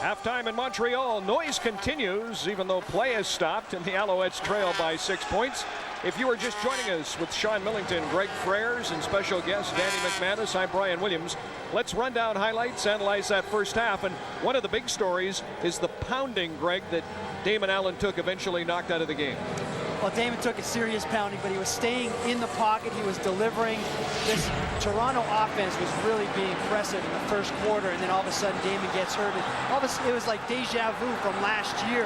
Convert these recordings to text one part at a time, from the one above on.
Halftime in Montreal. Noise continues, even though play has stopped, and the Alouettes trail by 6 points. If you are just joining us with Sean Millington, Greg Frères, and special guest Danny McManus, I'm Brian Williams. Let's run down highlights, analyze that first half. And one of the big stories is the pounding, Greg, that Damon Allen took, eventually knocked out of the game. Well, Damon took a serious pounding, but he was staying in the pocket. He was delivering. This Toronto offense was really being impressive in the first quarter, and then all of a sudden Damon gets hurt. It was like deja vu from last year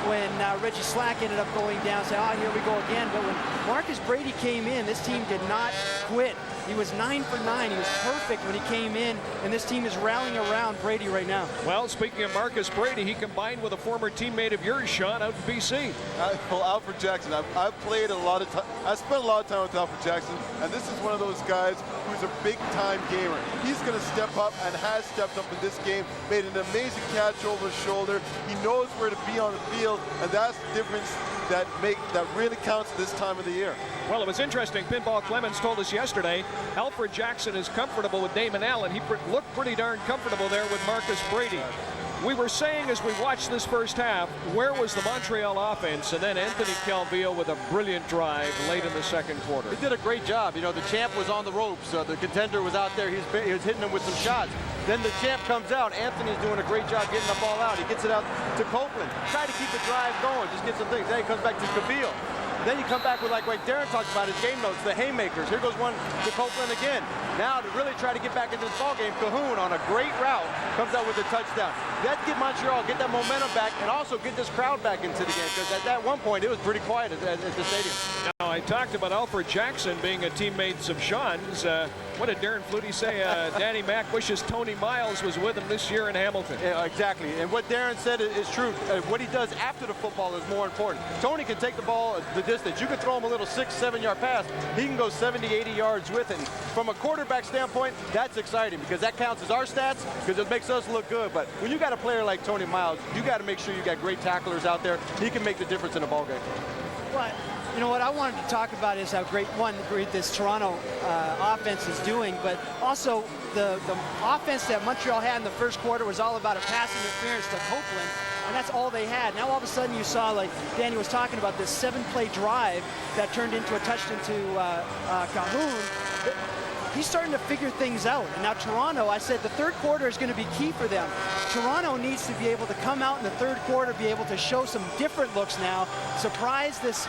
when Reggie Slack ended up going down, saying, oh, here we go again. But when Marcus Brady came in, this team did not quit. He was 9 for 9. He was perfect when he came in, and this team is rallying around Brady right now. Well, speaking of Marcus Brady, he combined with a former teammate of yours, Sean, out in BC. Well, Alfred Jackson. I've played a lot of time. I spent a lot of time with Alfred Jackson, and this is one of those guys who's a big-time gamer. He's going to step up and has stepped up in this game. Made an amazing catch over his shoulder. He knows where to be on the field, and that's the difference that really counts this time of the year. Well, it was interesting. Pinball Clemens told us yesterday, Alfred Jackson is comfortable with Damon Allen. He looked pretty darn comfortable there with Marcus Brady. We were saying as we watched this first half, where was the Montreal offense? And then Anthony Calvillo with a brilliant drive late in the second quarter. He did a great job. You know, the champ was on the ropes. The contender was out there. He was hitting him with some shots. Then the champ comes out. Anthony's doing a great job getting the ball out. He gets it out to Copeland. Try to keep the drive going. Just get some things. Then he comes back to Calvillo. Then you come back with, like Darren talked about his game notes, the haymakers. Here goes one to Copeland again. Now to really try to get back into this ball game, Cahoon on a great route comes out with a touchdown. That get Montreal, get that momentum back, and also get this crowd back into the game, because at that one point it was pretty quiet at the stadium. Now, I talked about Alfred Jackson being a teammate of Sean's. What did Darren Flutie say? Danny Mac wishes Tony Miles was with him this year in Hamilton. Yeah, exactly. And what Darren said is true. What he does after the football is more important. Tony can take the ball the distance. You can throw him a little 6-7 yard pass. He can go 70-80 yards with it. And from a quarterback standpoint, that's exciting, because that counts as our stats, because it makes us look good. But when you got a player like Tony Miles, you got to make sure you got great tacklers out there. He can make the difference in a ball game. Well, you know what I wanted to talk about is how great this Toronto offense is doing, but also the offense that Montreal had in the first quarter was all about a pass interference to Copeland, and that's all they had. Now all of a sudden you saw, like Danny was talking about, this 7-play drive that turned into a touchdown to Cahoon. He's starting to figure things out. And now Toronto, I said the third quarter is going to be key for them. Toronto needs to be able to come out in the third quarter, be able to show some different looks now, surprise this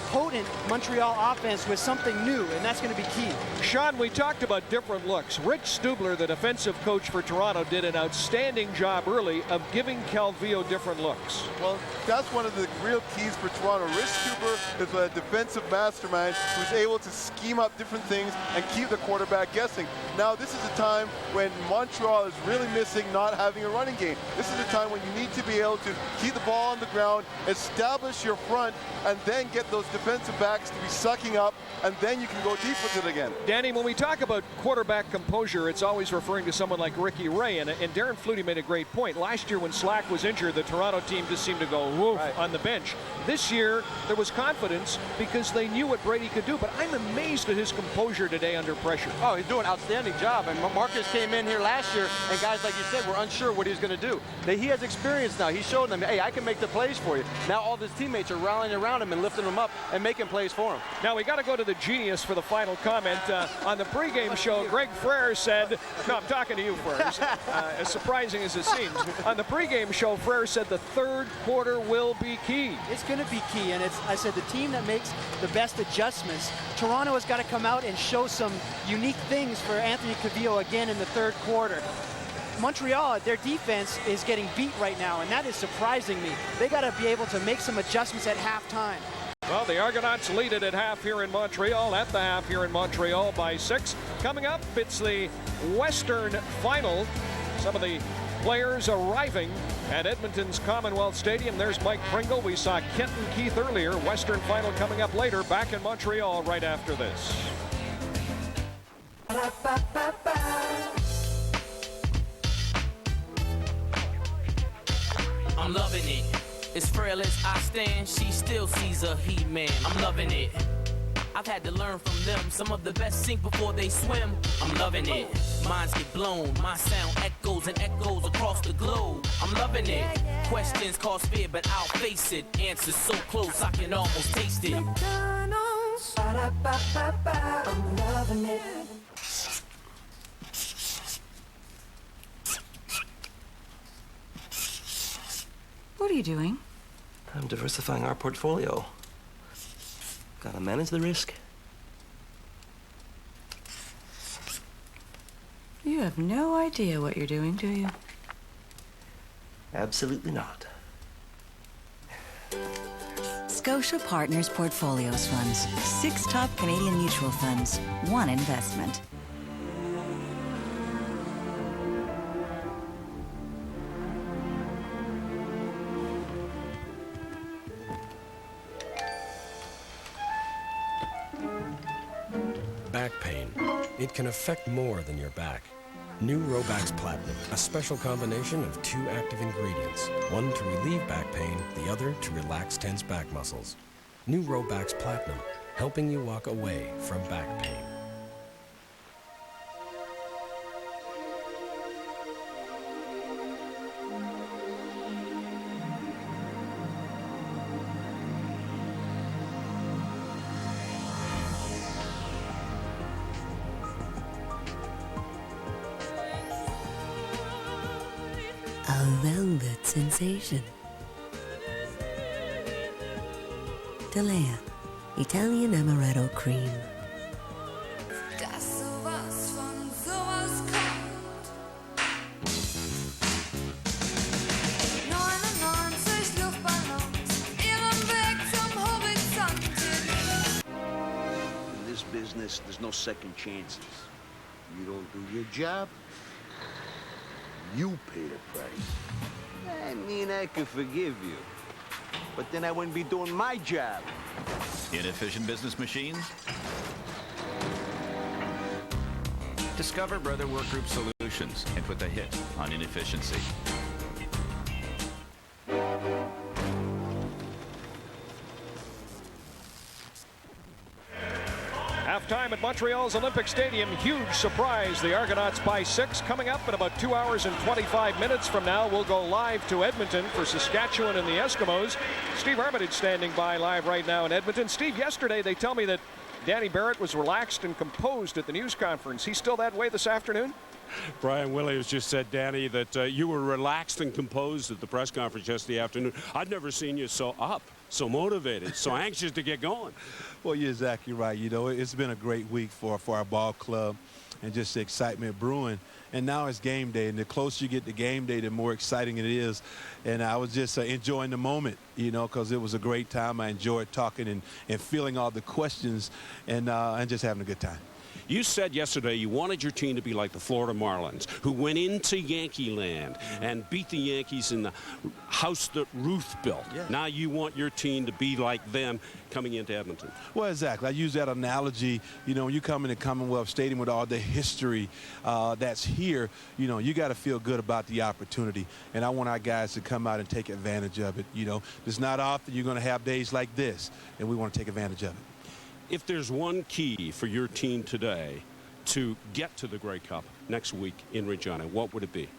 potent Montreal offense with something new, and that's going to be key. Sean, we talked about different looks. Rich Stubler, the defensive coach for Toronto, did an outstanding job early of giving Calvillo different looks. Well, that's one of the real keys for Toronto. Rich Stubler is a defensive mastermind who's able to scheme up different things and keep the quarterback guessing. Now, this is a time when Montreal is really missing not having a running game. This is a time when you need to be able to keep the ball on the ground, establish your front, and then get those defensive backs to be sucking up, and then you can go deep with it again. Danny, when we talk about quarterback composure, it's always referring to someone like Ricky Ray, and Darren Flutie made a great point. Last year when Slack was injured, the Toronto team just seemed to go woof on the bench. This year, there was confidence because they knew what Brady could do, but I'm amazed at his composure today under pressure. Oh, he's doing an outstanding job. And Marcus came in here last year, and guys, like you said, were unsure what he was going to do. He has experience now. He showed them, hey, I can make the plays for you. Now all of his teammates are rallying around him and lifting him up and making plays for him. Now we got to go to the genius for the final comment. On the pregame show, Greg Frères said, no, I'm talking to you, Frères, as surprising as it seems. On the pregame show, Frères said the third quarter will be key. It's going to be key, and I said the team that makes the best adjustments. Toronto has got to come out and show some unique things for Anthony Calvillo again in the third quarter. Montreal, their defense is getting beat right now, and that is surprising me. They got to be able to make some adjustments at halftime. Well, the Argonauts lead it at half here in Montreal, at the half here in Montreal by 6. Coming up, it's the Western Final. Some of the players arriving at Edmonton's Commonwealth Stadium. There's Mike Pringle. We saw Kenton Keith earlier. Western Final coming up later. Back in Montreal right after this. I'm loving it. As frail as I stand, she still sees a heat man. I'm loving it. I've had to learn from them. Some of the best sink before they swim. I'm loving it. Minds get blown. My sound echoes and echoes across the globe. I'm loving it. Questions cause fear, but I'll face it. Answers so close, I can almost taste it. McDonald's, ba-da-ba-ba-ba, I'm loving it. What are you doing? I'm diversifying our portfolio. Gotta manage the risk. You have no idea what you're doing, do you? Absolutely not. Scotia Partners Portfolios Funds. 6 top Canadian mutual funds. 1 investment. Back pain. It can affect more than your back. New Robax Platinum, a special combination of 2 active ingredients. One to relieve back pain, the other to relax tense back muscles. New Robax Platinum, helping you walk away from back pain. A velvet sensation. Delea, Italian Amaretto Cream. Dass sowas von sowas kommt. 99 Luftballons, ihren Weg zum Horizont. In this business, there's no second chances. You don't do your job, you pay the price. I mean, I could forgive you, but then I wouldn't be doing my job. Inefficient business machines? Discover Brother Workgroup Solutions and put the hit on inefficiency. Halftime at Montreal's Olympic Stadium. Huge surprise. The Argonauts by 6. Coming up in about 2 hours and 25 minutes from now, we'll go live to Edmonton for Saskatchewan and the Eskimos. Steve Armitage standing by live right now in Edmonton. Steve, yesterday they tell me that Danny Barrett was relaxed and composed at the news conference. He's still that way this afternoon? Brian Williams just said, Danny, that you were relaxed and composed at the press conference yesterday afternoon. I'd never seen you so up, so motivated, so anxious to get going. Well, you're exactly right. You know, it's been a great week for our ball club and just the excitement brewing. And now it's game day, and the closer you get to game day, the more exciting it is. And I was just enjoying the moment, you know, because it was a great time. I enjoyed talking and feeling all the questions and just having a good time. You said yesterday you wanted your team to be like the Florida Marlins, who went into Yankee land and beat the Yankees in the house that Ruth built. Yeah. Now you want your team to be like them coming into Edmonton. Well, exactly. I use that analogy. You know, when you come into Commonwealth Stadium with all the history that's here, you know, you got to feel good about the opportunity. And I want our guys to come out and take advantage of it. You know, it's not often you're going to have days like this, and we want to take advantage of it. If there's one key for your team today to get to the Grey Cup next week in Regina, what would it be?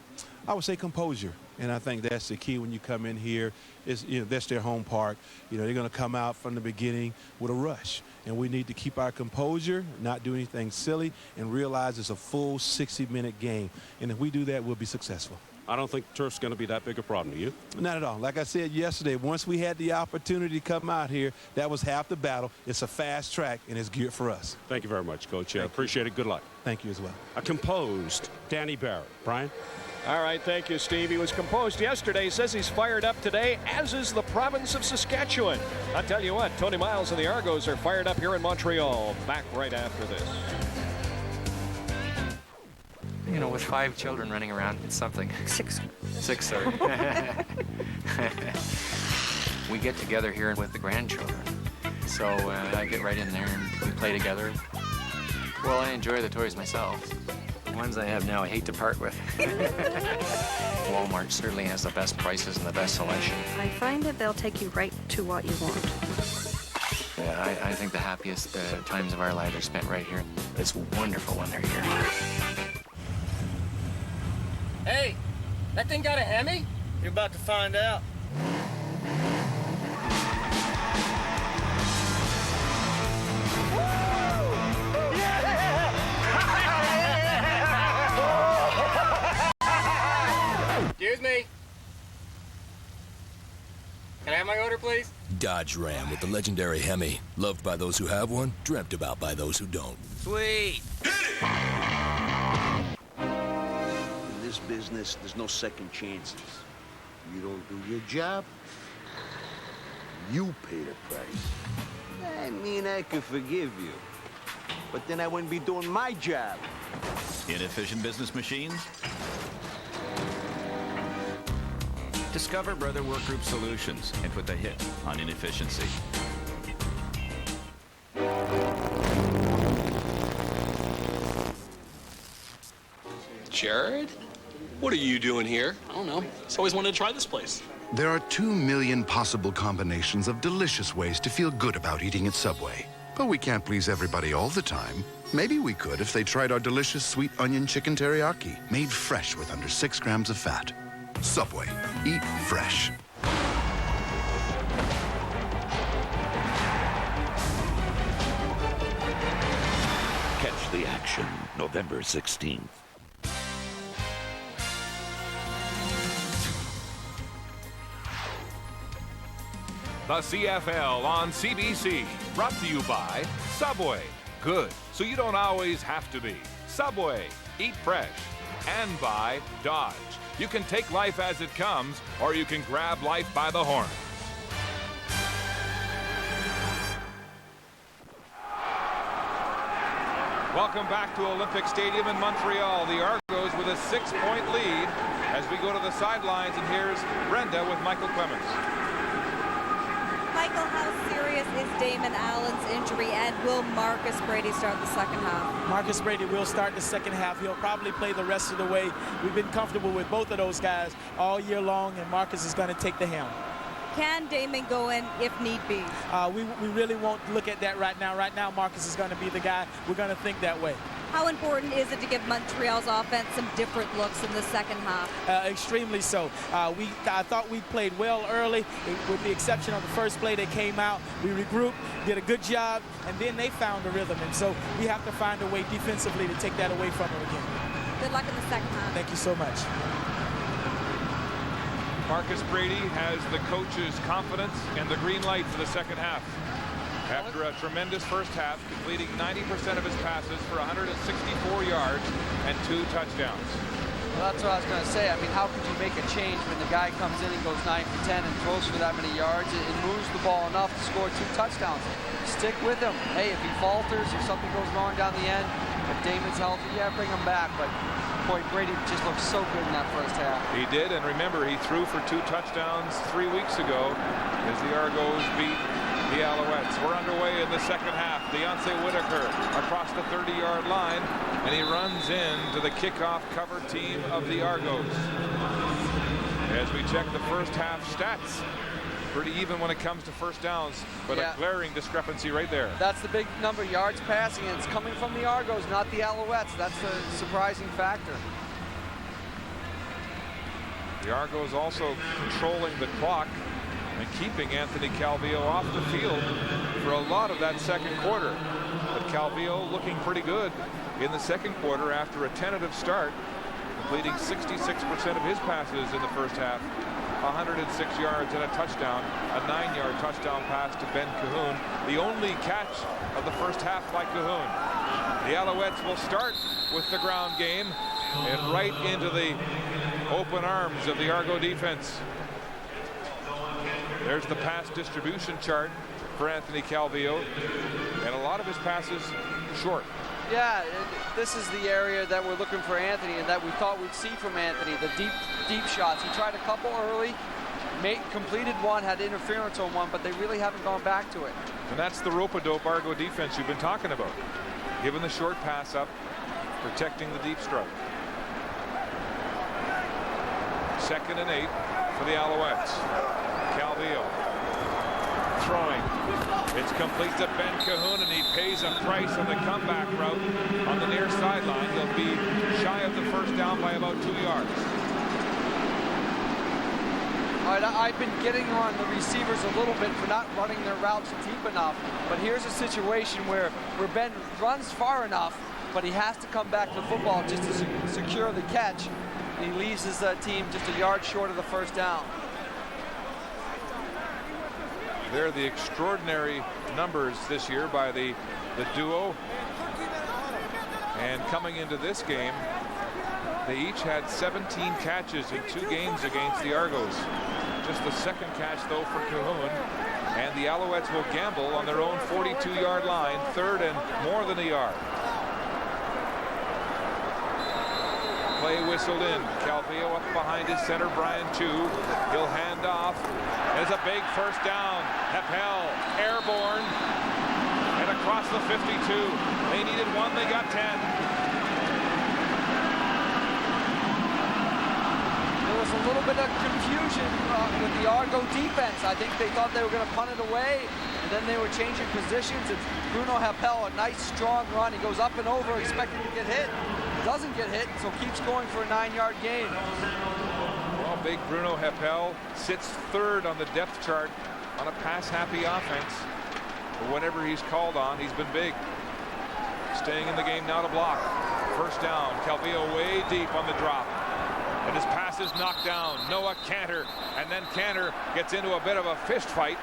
I would say composure, and I think that's the key when you come in here. Is, you know, that's their home park. You know, they're going to come out from the beginning with a rush, and we need to keep our composure, not do anything silly, and realize it's a full 60-minute game. And if we do that, we'll be successful. I don't think turf's going to be that big a problem to you. Not at all. Like I said yesterday, once we had the opportunity to come out here, that was half the battle. It's a fast track, and it's geared for us. Thank you very much, Coach. Appreciate it. Good luck. Thank you as well. A composed Danny Barrett. Brian? All right, thank you, Steve. He was composed yesterday. He says he's fired up today, as is the province of Saskatchewan. I'll tell you what, Tony Miles and the Argos are fired up here in Montreal. Back right after this. You know, with 5 children running around, it's something. 6, sorry. We get together here with the grandchildren. So I get right in there and we play together. Well, I enjoy the toys myself. The ones I have now, I hate to part with. Walmart certainly has the best prices and the best selection. I find that they'll take you right to what you want. Yeah, I think the happiest times of our lives are spent right here. It's wonderful when they're here. Hey, that thing got a Hemi? You're about to find out. Excuse me. Can I have my order, please? Dodge Ram with the legendary Hemi. Loved by those who have one, dreamt about by those who don't. Sweet. In this business, there's no second chances. You don't do your job, you pay the price. I mean, I could forgive you, but then I wouldn't be doing my job. Inefficient business machines? Discover Brother Work Group Solutions and put the hit on inefficiency. Jared? What are you doing here? I don't know. Just always wanted to try this place. There are 2 million possible combinations of delicious ways to feel good about eating at Subway. But we can't please everybody all the time. Maybe we could if they tried our delicious sweet onion chicken teriyaki, made fresh with under 6 grams of fat. Subway. Eat fresh. Catch the action November 16th. The CFL on CBC, brought to you by Subway. Good, so you don't always have to be. Subway, eat fresh. And by Dodge. You can take life as it comes, or you can grab life by the horns. Welcome back to Olympic Stadium in Montreal. The Argos with a 6-point lead as we go to the sidelines, and here's Brenda with Michael Clemens. Michael, how serious is Damon Allen's injury, and will Marcus Brady start the second half? Marcus Brady will start the second half. He'll probably play the rest of the way. We've been comfortable with both of those guys all year long, and Marcus is going to take the helm. Can Damon go in if need be? We really won't look at that right now. Right now, Marcus is going to be the guy. We're going to think that way. How important is it to give Montreal's offense some different looks in the second half? Extremely so. I thought we played well early, with the exception of the first play that came out. We regrouped, did a good job, and then they found a rhythm. And so we have to find a way defensively to take that away from them again. Good luck in the second half. Thank you so much. Marcus Brady has the coach's confidence and the green light for the second half. After a tremendous first half, completing 90% of his passes for 164 yards and 2 touchdowns. Well, that's what I was going to say. I mean, how could you make a change when the guy comes in and goes 9 for 10 and throws for that many yards? It moves the ball enough to score 2 touchdowns. Stick with him. Hey, if he falters or something goes wrong down the end, if Damon's healthy, yeah, bring him back. But boy, Brady just looked so good in that first half. He did, and remember, he threw for 2 touchdowns 3 weeks ago as the Argos beat the Alouettes. We're underway in the second half. Deontay Whitaker across the 30-yard line, and he runs into the kickoff cover team of the Argos. As we check the first half stats, pretty even when it comes to first downs, but a glaring discrepancy right there. That's the big number, yards passing, and it's coming from the Argos, not the Alouettes. That's the surprising factor. The Argos also controlling the clock and keeping Anthony Calvillo off the field for a lot of that second quarter. But Calvillo looking pretty good in the second quarter after a tentative start, completing 66% of his passes in the first half, 106 yards and a touchdown, a 9-yard touchdown pass to Ben Cahoon, the only catch of the first half by Cahoon. The Alouettes will start with the ground game and right into the open arms of the Argo defense. There's the pass distribution chart for Anthony Calvillo, and a lot of his passes short. Yeah, this is the area that we're looking for Anthony, and that we thought we'd see from Anthony, the deep shots. He tried a couple early, completed one, had interference on one, but they really haven't gone back to it. And that's the rope-a-dope Argo defense you've been talking about. Giving the short pass up, protecting the deep stroke. 2nd and 8 for the Alouettes. Calvillo throwing. It's complete to Ben Cahoon, and he pays a price on the comeback route on the near sideline. He'll be shy of the first down by about 2 yards. but I've been getting on the receivers a little bit for not running their routes deep enough. But here's a situation where Ben runs far enough, but he has to come back to the football just to secure the catch. And he leaves his team just a yard short of the first down. They're the extraordinary numbers this year by the duo. And coming into this game, they each had 17 catches in 2 games against the Argos. Just the second catch, though, for Cahoon. And the Alouettes will gamble on their own 42-yard line, 3rd and more than a yard. Play whistled in. Calvillo up behind his center, Brian Chu. He'll hand off. There's a big first down. Heppel, airborne, and across the 52. They needed 1, they got 10. There was a little bit of confusion with the Argo defense. I think they thought they were going to punt it away, and then they were changing positions. It's Bruno Heppel, a nice strong run. He goes up and over, expecting to get hit. Doesn't get hit, so keeps going for a 9-yard gain. Well, big Bruno Heppel sits 3rd on the depth chart on a pass-happy offense. But whenever he's called on, he's been big. Staying in the game now to block. First down, Calvillo way deep on the drop. And his pass is knocked down. Noah Cantor, and then Cantor gets into a bit of a fist fight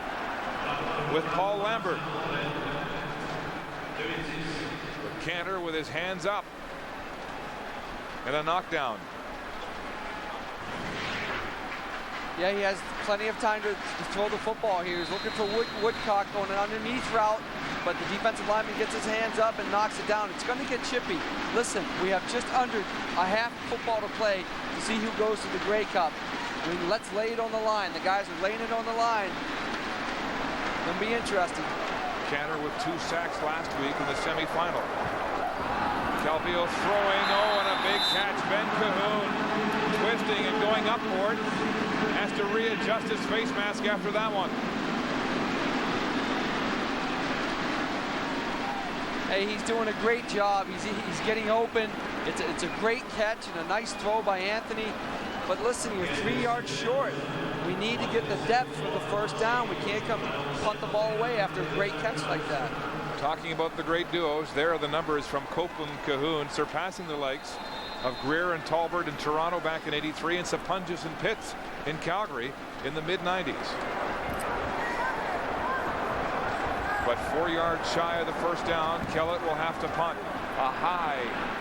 with Paul Lambert. But Cantor with his hands up. And a knockdown. Yeah, he has plenty of time to throw the football here. He's looking for Woodcock on an underneath route, but the defensive lineman gets his hands up and knocks it down. It's going to get chippy. Listen, we have just under a half football to play to see who goes to the Grey Cup. I mean, let's lay it on the line. The guys are laying it on the line. It'll be interesting. Cantor with 2 sacks last week in the semifinal. Calvillo throwing, and a big catch. Ben Cahoon twisting and going upward. Has to readjust his face mask after that one. Hey, he's doing a great job. He's getting open. It's a great catch and a nice throw by Anthony. But listen, you're 3 yards short. We need to get the depth for the first down. We can't come punt the ball away after a great catch like that. Talking about the great duos, there are the numbers from Copeland Cahoon, surpassing the likes of Greer and Talbert in Toronto back in '83 and Sapunjas and Pitts in Calgary in the mid-90s. But 4 yards shy of the first down, Kellett will have to punt. A high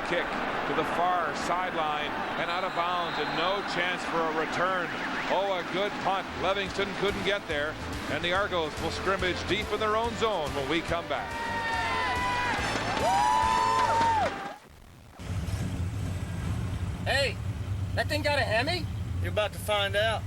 kick to the far sideline and out of bounds, and no chance for a return. Oh, a good punt. Livingston couldn't get there, and the Argos will scrimmage deep in their own zone when we come back. Hey, that thing got a Hemi? You're about to find out.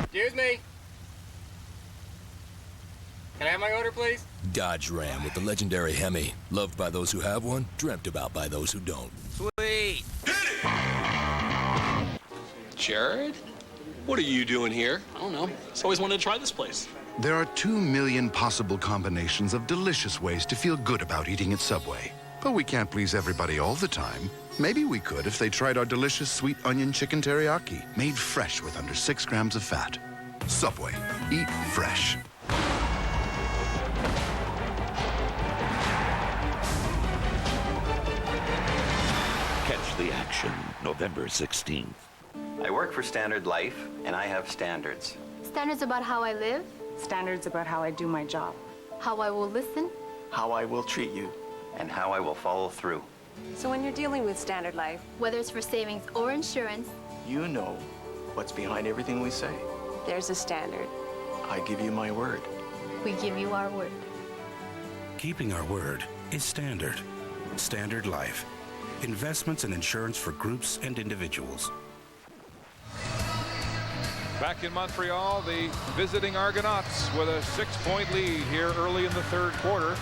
Excuse me. Can I have my order, please? Dodge Ram with the legendary Hemi. Loved by those who have one, dreamt about by those who don't. Sweet. Jared? What are you doing here? I don't know. Just always wanted to try this place. There are 2 million possible combinations of delicious ways to feel good about eating at Subway. But we can't please everybody all the time. Maybe we could if they tried our delicious sweet onion chicken teriyaki, made fresh with under 6 grams of fat. Subway. Eat fresh. Catch the action November 16th. I work for Standard Life, and I have standards. Standards about how I live. Standards about how I do my job. How I will listen. How I will treat you. And how I will follow through. So when you're dealing with Standard Life, whether it's for savings or insurance, you know what's behind everything we say. there's a standard. I give you my word. We give you our word. Keeping our word is Standard. Standard Life. Investments and insurance for groups and individuals. Back in Montreal, the visiting Argonauts with a 6-point lead here early in the third quarter.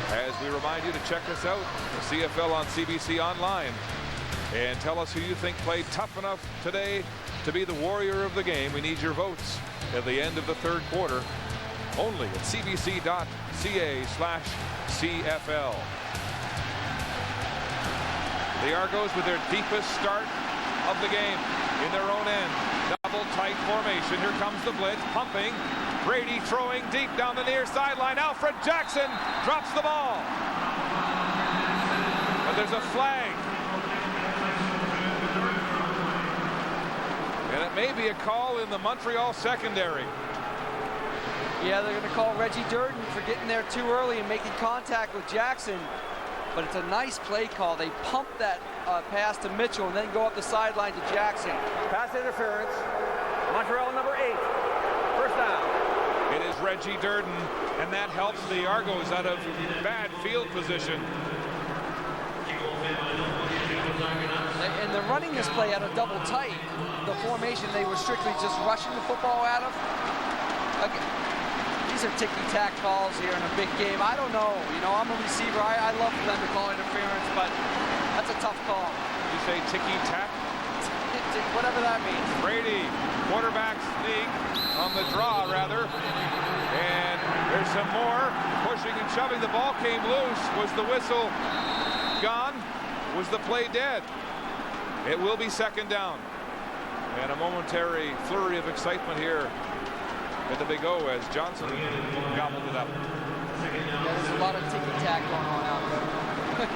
As we remind you to check us out, the CFL on CBC Online. And tell us who you think played tough enough today to be the warrior of the game. We need your votes at the end of the third quarter only at cbc.ca/CFL. The Argos with their deepest start of the game in their own end. Double tight formation. Here comes the blitz, pumping. Brady throwing deep down the near sideline. Alfred Jackson drops the ball. But there's a flag. And it may be a call in the Montreal secondary. Yeah, they're going to call Reggie Durden for getting there too early and making contact with Jackson. But it's a nice play call. They pump that pass to Mitchell and then go up the sideline to Jackson. Pass interference. Montreal number 8. First down. It is Reggie Durden, and that helps the Argos out of bad field position. And they're running this play out of double tight. The formation, they were strictly just rushing the football at him. Okay. These are ticky-tack calls here in a big game. I don't know. You know, I'm a receiver. I love for them to call interference, but that's a tough call. You say ticky-tack? Whatever that means. Brady, quarterback sneak on the draw, rather. And there's some more pushing and shoving. The ball came loose. Was the whistle gone? Was the play dead? It will be second down. And a momentary flurry of excitement here at the Big O as Johnson gobbled it up. Yeah, there's a lot of ticky-tack going on out there.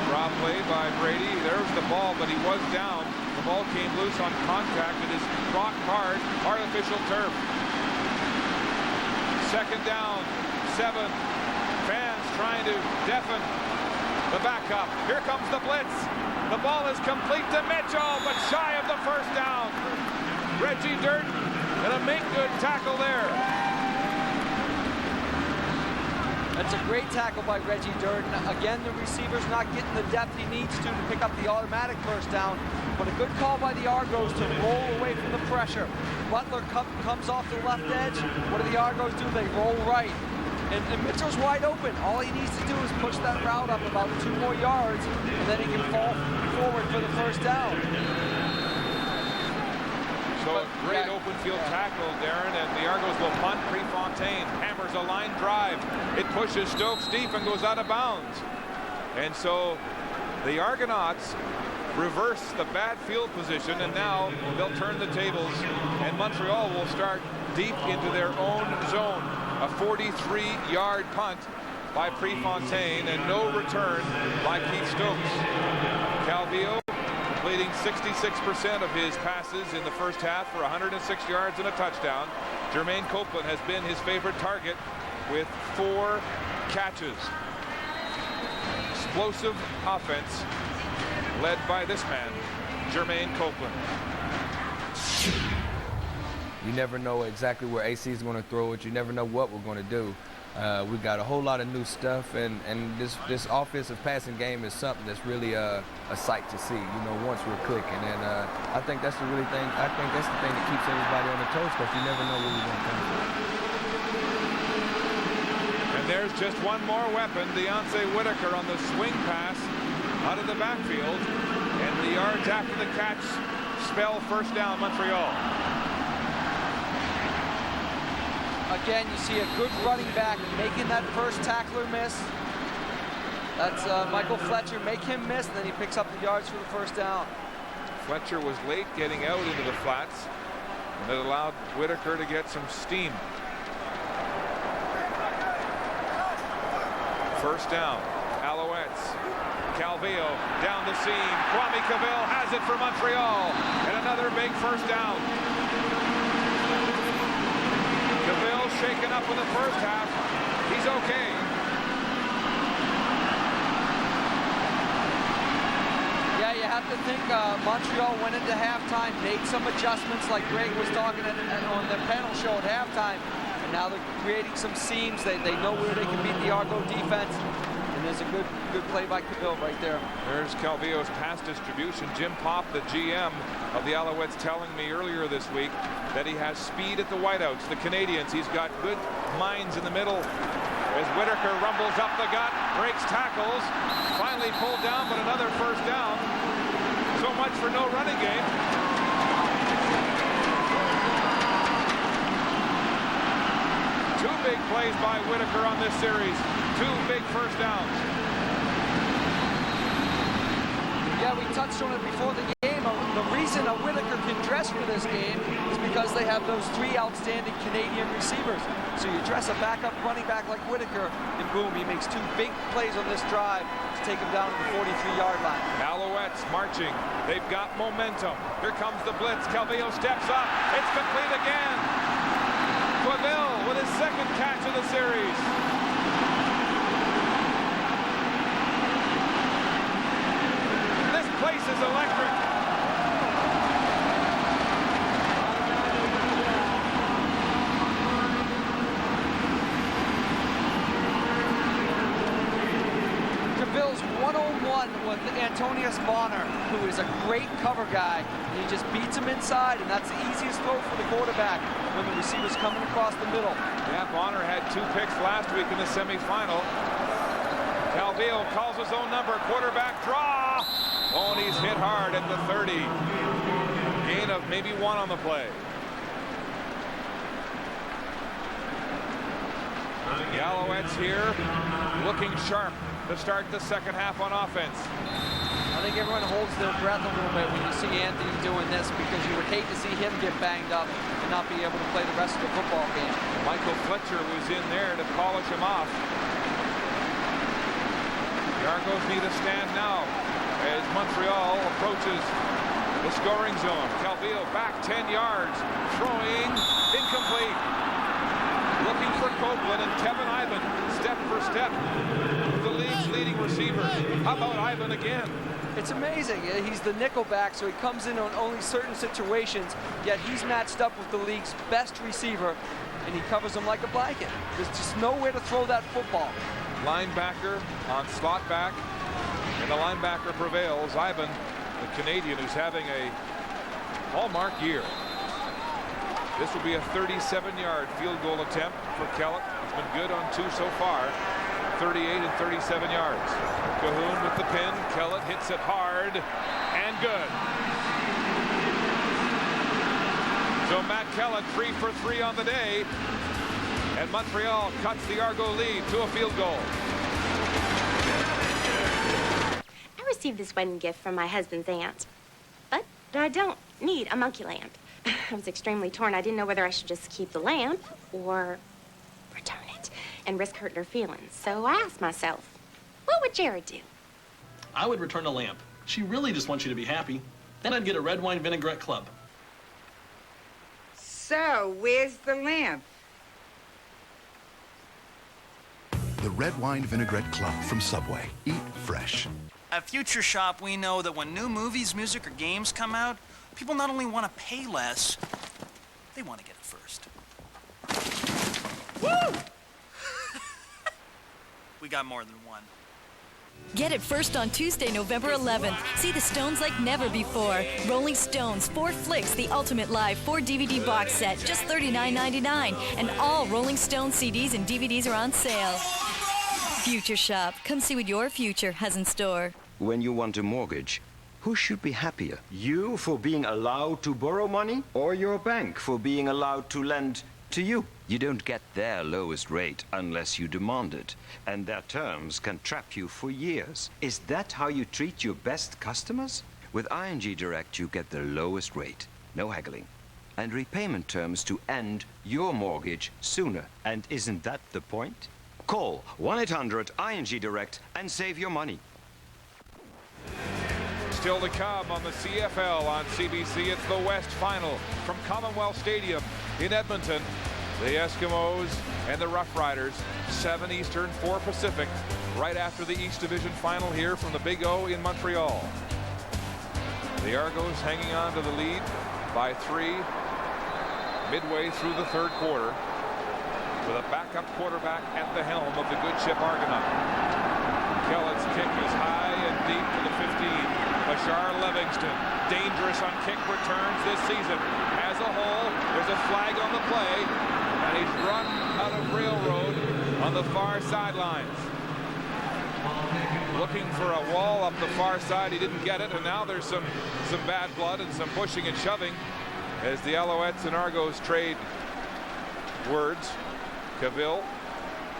Draw play by Brady. There's the ball, but he was down. The ball came loose on contact. It is rock hard, artificial turf. Second down, 7. Fans trying to deafen the backup. Here comes the blitz. The ball is complete to Mitchell, but shy of the first down. Reggie Durden, and a make-good tackle there. That's a great tackle by Reggie Durden. Again, the receiver's not getting the depth he needs to pick up the automatic first down, but a good call by the Argos to roll away from the pressure. Butler comes off the left edge. What do the Argos do? They roll right. And Mitchell's wide open. All he needs to do is push that route up about 2 more yards, and then he can fall forward for the first down. So a great open field tackle, Darren, and the Argos will punt. Prefontaine hammers a line drive. It pushes Stokes deep and goes out of bounds. And so the Argonauts reverse the bad field position, and now they'll turn the tables, and Montreal will start deep into their own zone. A 43-yard punt by Prefontaine and no return by Keith Stokes. Calvillo completing 66% of his passes in the first half for 106 yards and a touchdown. Jermaine Copeland has been his favorite target with 4 catches. Explosive offense led by this man, Jermaine Copeland. You never know exactly where AC is going to throw it. You never know what we're going to do. We've got a whole lot of new stuff, and this offensive passing game is something that's really a sight to see, you know, once we're clicking. And I think that's the thing that keeps everybody on the toes, because you never know where you're going to come from. And there's just one more weapon, Deontay Whitaker on the swing pass out of the backfield. And the yards after the catch spell first down Montreal. Again, you see a good running back making that first tackler miss. That's Michael Fletcher. Make him miss, and then he picks up the yards for the first down. Fletcher was late getting out into the flats, and it allowed Whitaker to get some steam. First down, Alouettes. Calvillo down the seam. Kwame Cavill has it for Montreal, and another big first down. Cavill shaken up in the first half. He's okay. Yeah, you have to think Montreal went into halftime, made some adjustments like Greg was talking on the panel show at halftime. And now they're creating some seams. They know where they can beat the Argo defense. And there's a good play by Cavill right there. There's Calvillo's pass distribution. Jim Popp, the GM of the Alouettes, telling me earlier this week that he has speed at the wideouts, the Canadians. He's got good minds in the middle. As Whitaker rumbles up the gut, breaks tackles, finally pulled down, but another first down. So much for no running game. plays by Whitaker on this series. 2 big first downs. Yeah, we touched on it before the game. The reason a Whitaker can dress for this game is because they have those 3 outstanding Canadian receivers. So you dress a backup running back like Whitaker, and boom, he makes 2 big plays on this drive to take him down to the 43-yard line. Alouettes marching. They've got momentum. Here comes the blitz. Calvillo steps up. It's complete again. Quaville with his 2nd catch of the series. This place is electric. Quaville's one-on-one with Antonius Bonner, who is a great cover guy. And he just beats him inside, and that's the easiest throw for the quarterback when the receiver's coming across the middle. Yeah, Bonner had 2 picks last week in the semifinal. Calvillo calls his own number. Quarterback draw. Oh, and he's hit hard at the 30. Gain of maybe 1 on the play. The Alouettes here looking sharp to start the second half on offense. I think everyone holds their breath a little bit when you see Anthony doing this, because you would hate to see him get banged up and not be able to play the rest of the football game. Michael Fletcher was in there to polish him off. The Argos need a stand now as Montreal approaches the scoring zone. Calvillo back 10 yards, throwing incomplete. Looking for Copeland, and Kevin Ivan step for step, the league's leading receiver. How about Ivan again? It's amazing. He's the nickel back, so he comes in on only certain situations, yet he's matched up with the league's best receiver, and he covers him like a blanket. There's just nowhere to throw that football. Linebacker on slot back, and the linebacker prevails. Ivan, the Canadian, who's having a hallmark year. This will be a 37-yard field goal attempt for Kellett. He's been good on 2 so far. 38 and 37 yards. Cahoon with the pin. Kellett hits it hard and good. So Matt Kellett 3 for 3 on the day. And Montreal cuts the Argo lead to a field goal. I received this wedding gift from my husband's aunt, but I don't need a monkey lamp. I was extremely torn. I didn't know whether I should just keep the lamp or return it and risk hurting her feelings. So I asked myself, what would Jared do? I would return the lamp. She really just wants you to be happy. Then I'd get a red wine vinaigrette club. So, where's the lamp? The Red Wine Vinaigrette Club from Subway. Eat fresh. At Future Shop, we know that when new movies, music, or games come out, people not only want to pay less, they want to get it first. Woo! We got more than one. Get it first on Tuesday, November 11th. See the Stones like never before. Rolling Stones, 4 Flicks, the Ultimate Live 4-DVD box set, just $39.99. And all Rolling Stone CDs and DVDs are on sale. Future Shop. Come see what your future has in store. When you want a mortgage, who should be happier? You for being allowed to borrow money, or your bank for being allowed to lend to you? You don't get their lowest rate unless you demand it, and their terms can trap you for years. Is that how you treat your best customers? With ING Direct, you get the lowest rate, no haggling, and repayment terms to end your mortgage sooner. And isn't that the point? Call 1-800-ING Direct and save your money. Still to come on the CFL on CBC. It's the West Final from Commonwealth Stadium in Edmonton. The Eskimos and the Rough Riders, 7 Eastern, 4 Pacific, right after the East Division Final here from the Big O in Montreal. The Argos hanging on to the lead by 3 midway through the third quarter, with a backup quarterback at the helm of the good ship Argonaut. Kellett's kick is high and deep to the 15. Bashar Livingston, dangerous on kick returns this season. As a whole, there's a flag on the play, and he's run out of railroad on the far sidelines. Looking for a wall up the far side, he didn't get it, and now there's some bad blood and some pushing and shoving as the Alouettes and Argos trade words. Cavill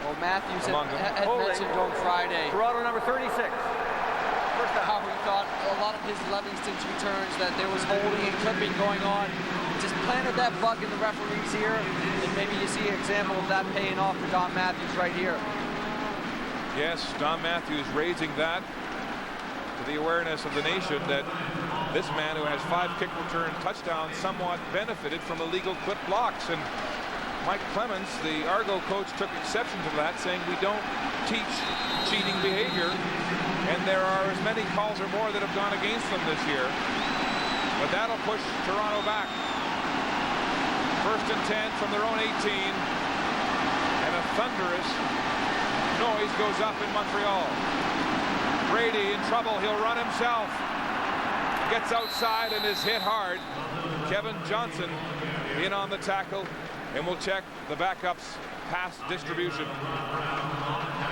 Well, Matthews Among them. had mentioned on Friday Toronto number 36. First down. how he thought a lot of his Livingston's returns that there was holding and clipping going on. Just planted that bug in the referee's ear, and maybe you see an example of that paying off for Don Matthews right here. Yes, Don Matthews raising that to the awareness of the nation that this man who has 5 kick return touchdowns somewhat benefited from illegal clip blocks. And Mike Clemens, the Argo coach, took exception to that, saying we don't teach cheating behavior, and there are as many calls or more that have gone against them this year. But that'll push Toronto back. 1st and 10 from their own 18, and a thunderous noise goes up in Montreal. Brady in trouble. He'll run himself. Gets outside and is hit hard. Kevin Johnson in on the tackle, and we'll check the backups pass distribution.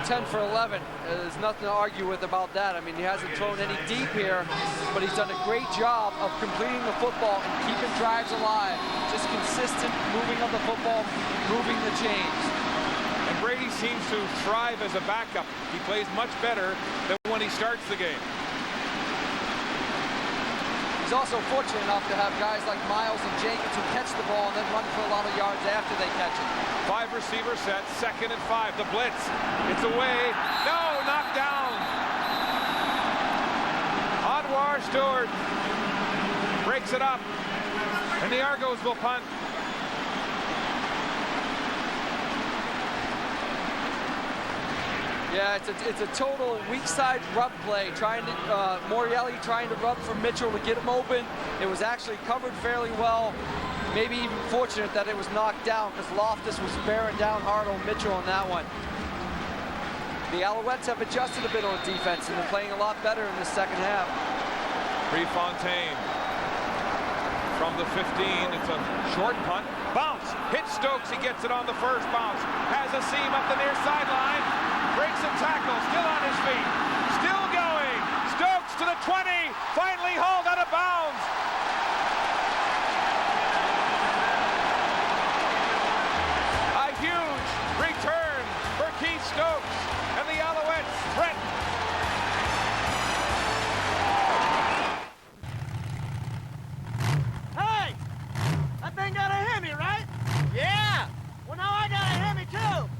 10 for 11. There's nothing to argue with about that. I mean, he hasn't thrown any deep here, but he's done a great job of completing the football and keeping drives alive. Just consistent moving of the football, moving the chains. And Brady seems to thrive as a backup. He plays much better than when he starts the game. He's also fortunate enough to have guys like Miles and Jenkins who catch the ball and then run for a lot of yards after they catch it. 5 receiver set, 2nd and 5. The blitz. It's away. No, knocked down. Odwar Stewart breaks it up, and the Argos will punt. Yeah, it's a total weak side rub play. Morelli trying to rub for Mitchell to get him open. It was actually covered fairly well. Maybe even fortunate that it was knocked down because Loftus was bearing down hard on Mitchell on that one. The Alouettes have adjusted a bit on defense and they're playing a lot better in the second half. Prefontaine from the 15. It's a short punt. Bounce. Hits Stokes. He gets it on the first bounce. Has a seam up the near sideline. Breaks a tackle. Still on his feet. Still going. Stokes to the 20. Finally hauled out of bounds. A huge return for Keith Stokes. And the Alouettes threaten. Hey! That thing got a Hemi, right? Yeah! Well, now I got a Hemi, too.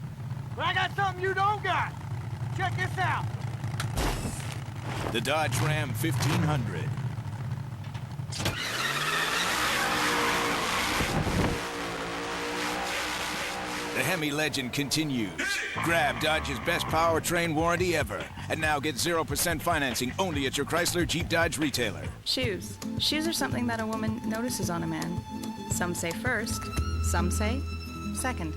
But I got something you don't got. Check this out. The Dodge Ram 1500. The Hemi legend continues. Grab Dodge's best powertrain warranty ever. And now get 0% financing only at your Chrysler Jeep Dodge retailer. Shoes. Shoes are something that a woman notices on a man. Some say first, some say second.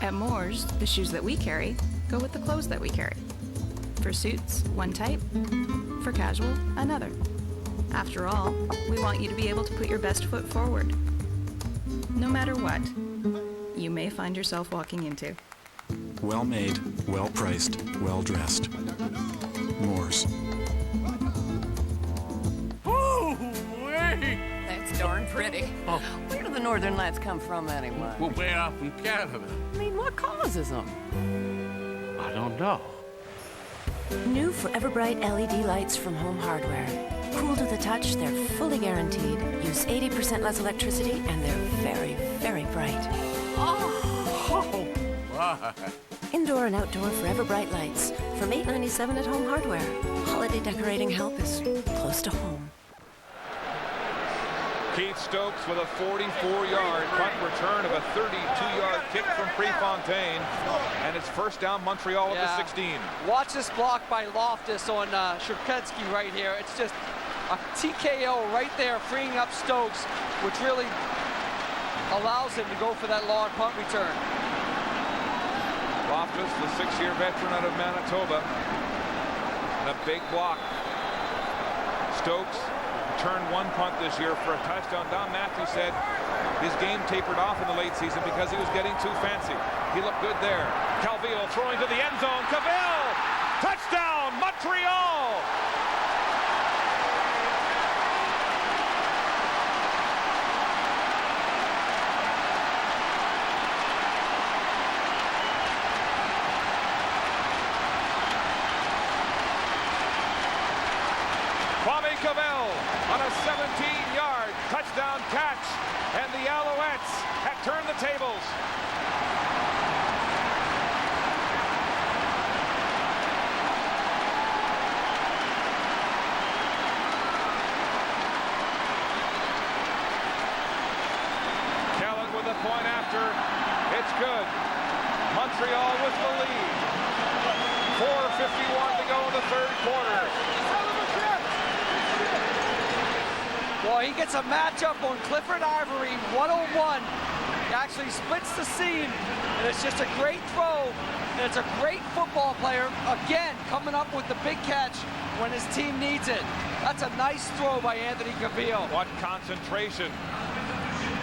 At Moore's, the shoes that we carry go with the clothes that we carry. For suits, one type. For casual, another. After all, we want you to be able to put your best foot forward. No matter what you may find yourself walking into. Well made, well priced, well dressed. Moore's. Ooh-wee! That's darn pretty. Oh. Where do the Northern Lights come from anyway? Well, way out from Canada. I mean, what causes them? I don't know. New Forever Bright LED lights from Home Hardware. Cool to the touch, they're fully guaranteed. Use 80% less electricity, and they're very, very bright. Oh, my. Indoor and outdoor Forever Bright lights from $8.97 at Home Hardware. Holiday decorating help is close to home. Keith Stokes with a 44-yard punt return of a 32-yard kick from Prefontaine, and it's first down Montreal at the 16. Watch this block by Loftus on Sierpinski right here. It's just a TKO right there, freeing up Stokes, which really allows him to go for that long punt return. Loftus, the 6-year veteran out of Manitoba, and a big block. Stokes returned one punt this year for a touchdown. Don Matthews said his game tapered off in the late season because he was getting too fancy. He looked good there. Calvillo throwing to the end zone. Cavill! Touchdown, Montreal! catch, and the Alouettes have turned the tables. Kellett with a point after. It's good. Montreal with the lead. 4:51 to go in the third quarter. Well, he gets a matchup on Clifford Ivory, 101. He actually splits the seam, and it's just a great throw. And it's a great football player, again, coming up with the big catch when his team needs it. That's a nice throw by Anthony Cavillo. What concentration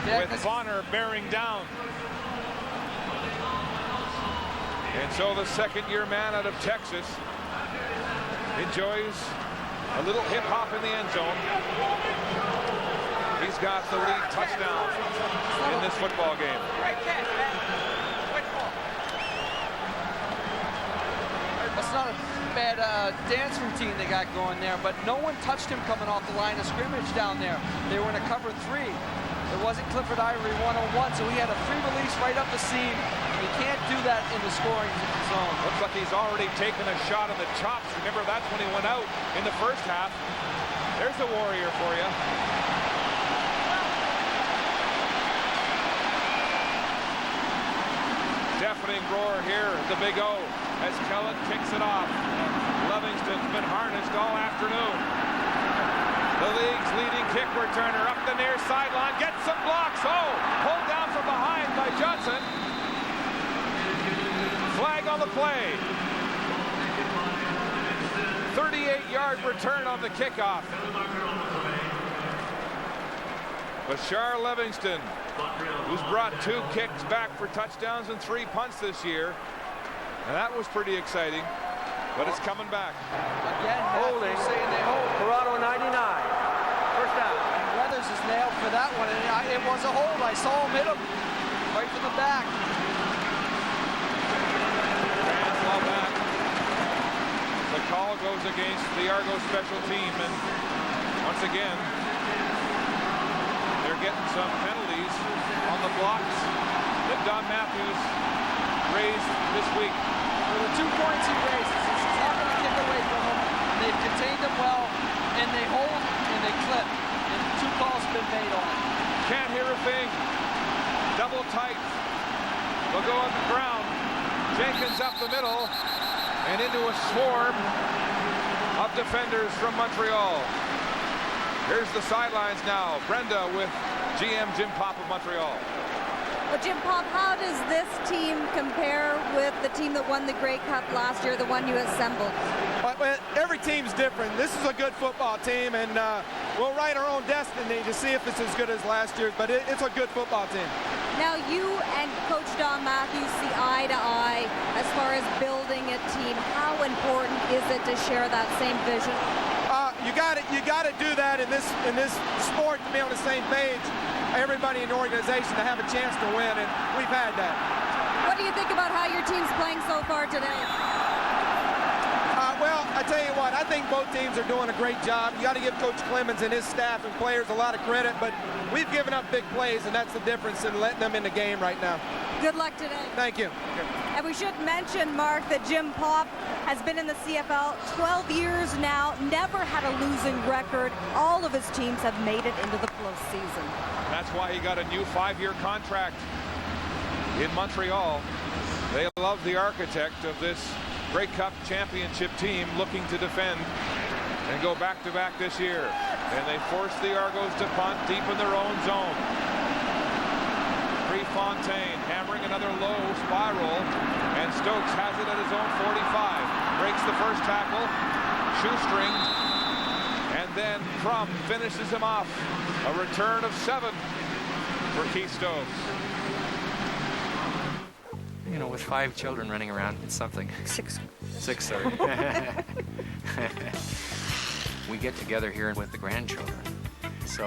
with Bonner bearing down. And so the second-year man out of Texas enjoys a little hip-hop in the end zone. He's got the lead touchdown in this football game. That's not a bad dance routine they got going there, but no one touched him coming off the line of scrimmage down there. They were in a cover 3. It wasn't Clifford Ivory 101, so he had a free release right up the seam. You can't do that in the scoring zone. Looks like he's already taken a shot in the chops. Remember, that's when he went out in the first half. There's the Warrior for you. Deafening roar here at the Big O as Kellett kicks it off. Livingston's been harnessed all afternoon. The league's leading kick returner up the near sideline, gets some blocks. Oh, pulled down from behind by Johnson. Flag on the play. 38-yard return on the kickoff. Bashar Livingston, who's brought 2 kicks back for touchdowns and 3 punts this year. And that was pretty exciting, but it's coming back. Again, holding, saying they hold. Toronto 99. First down. And Weathers is nailed for that one, and it was a hold. I saw him hit him right from the back. The call goes against the Argo special team, and once again, they're getting some penalties on the blocks that Don Matthews raised this week. For the 2 points he raised, he's not going to kick away from them. They've contained them well, and they hold and they clip. And 2 calls have been made on it. Can't hear a thing. Double tight. They'll go on the ground. Jenkins up the middle and into a swarm of defenders from Montreal. Here's the sidelines now. Brenda with GM Jim Pop of Montreal. Well, Jim Pop, how does this team compare with the team that won the Grey Cup last year, the one you assembled? Well, every team's different. This is a good football team, and we'll write our own destiny to see if it's as good as last year's, but it's a good football team. Now, you and Coach Don Matthews see eye to eye as far as building a team. How important is it to share that same vision? You got to do that in this sport, to be on the same page. Everybody in the organization to have a chance to win, and we've had that. What do you think about how your team's playing so far today? Well, I tell you what, I think both teams are doing a great job. You got to give Coach Clemens and his staff and players a lot of credit, but we've given up big plays, and that's the difference in letting them in the game right now. Good luck today. Thank you. And we should mention, Mark, that Jim Pop has been in the CFL 12 years now, never had a losing record. All of his teams have made it into the postseason. That's why he got a new 5-year contract in Montreal. They love the architect of this Grey Cup championship team looking to defend and go back-to-back this year. And they force the Argos to punt deep in their own zone. Prefontaine hammering another low spiral, and Stokes has it at his own 45. Breaks the first tackle, shoestring, and then Crum finishes him off. A return of 7 for Keith Stokes. You know, with 5 children running around, it's something. 6. 6, sorry. We get together here with the grandchildren. So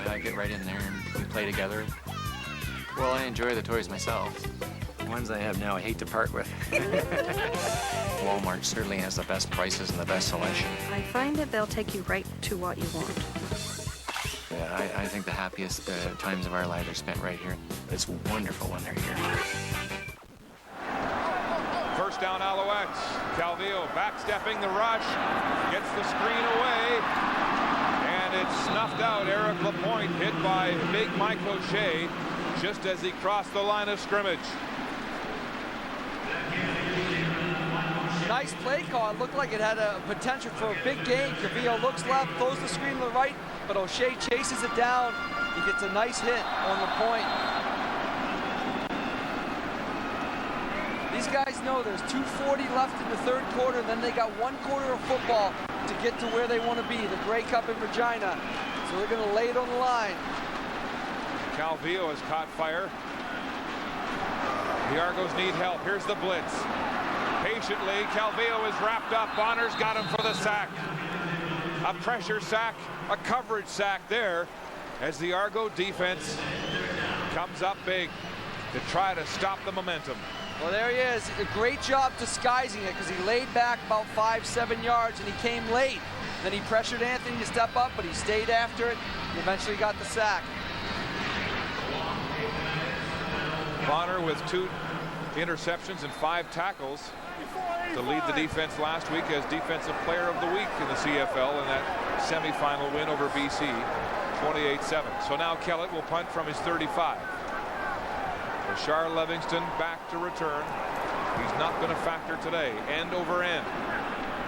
I get right in there and we play together. Well, I enjoy the toys myself. The ones I have now, I hate to part with. Walmart certainly has the best prices and the best selection. I find that they'll take you right to what you want. Yeah, I think the happiest times of our lives are spent right here. It's wonderful when they're here. First down, Alouettes. Calvillo backstepping the rush, gets the screen away, and it's snuffed out. Eric Lapointe hit by big Mike O'Shea just as he crossed the line of scrimmage. Nice play call. It looked like it had a potential for a big gain. Calvillo looks left, throws the screen to the right, but O'Shea chases it down. He gets a nice hit on Lapointe. These guys know there's 2:40 left in the third quarter, and then they got 1 quarter of football to get to where they want to be, the Grey Cup in Regina. So they're going to lay it on the line. Calvillo has caught fire. The Argos need help. Here's the blitz. Patiently, Calvillo is wrapped up. Bonner's got him for the sack. A pressure sack, a coverage sack there as the Argo defense comes up big to try to stop the momentum. Well, there he is. A great job disguising it because he laid back about 5-7 yards and he came late. Then he pressured Anthony to step up, but he stayed after it and eventually got the sack. Bonner with 2 interceptions and 5 tackles to lead the defense last week as Defensive Player of the Week in the CFL in that semifinal win over BC, 28-7. So now Kellett will punt from his 35. Bashar Livingston back to return. He's not been a factor today. End over end.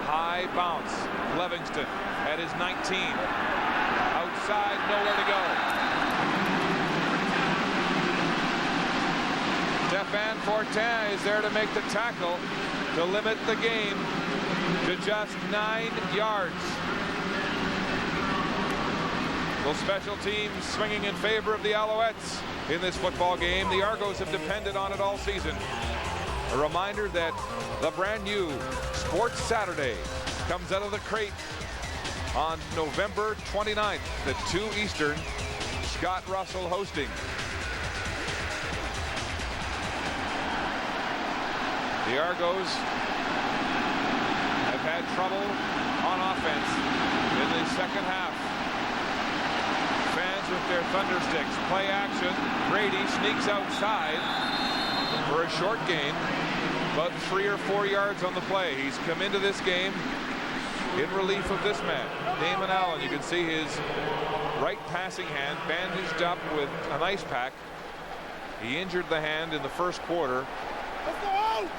High bounce. Livingston at his 19. Outside, nowhere to go. Stefan Fortin is there to make the tackle to limit the game to just 9 yards. Well, special teams swinging in favor of the Alouettes in this football game. The Argos have depended on it all season. A reminder that the brand new Sports Saturday comes out of the crate on November 29th at 2 Eastern. Scott Russell hosting. The Argos have had trouble on offense in the second half. Fans with their thundersticks. Play action. Brady sneaks outside for a short gain, about 3 or 4 yards on the play. He's come into this game in relief of this man, Damon Allen. You can see his right passing hand bandaged up with an ice pack. He injured the hand in the first quarter.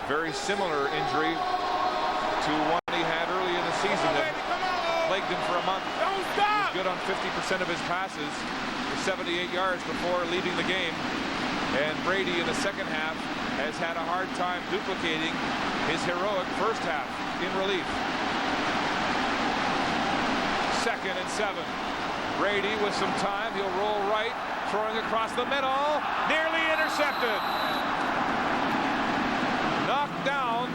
Very similar injury to one he had early in the season that plagued him for a month. He was good on 50% of his passes for 78 yards before leaving the game. And Brady in the second half has had a hard time duplicating his heroic first half in relief. 2nd and 7. Brady with some time. He'll roll right, throwing across the middle. Nearly intercepted. Knocked down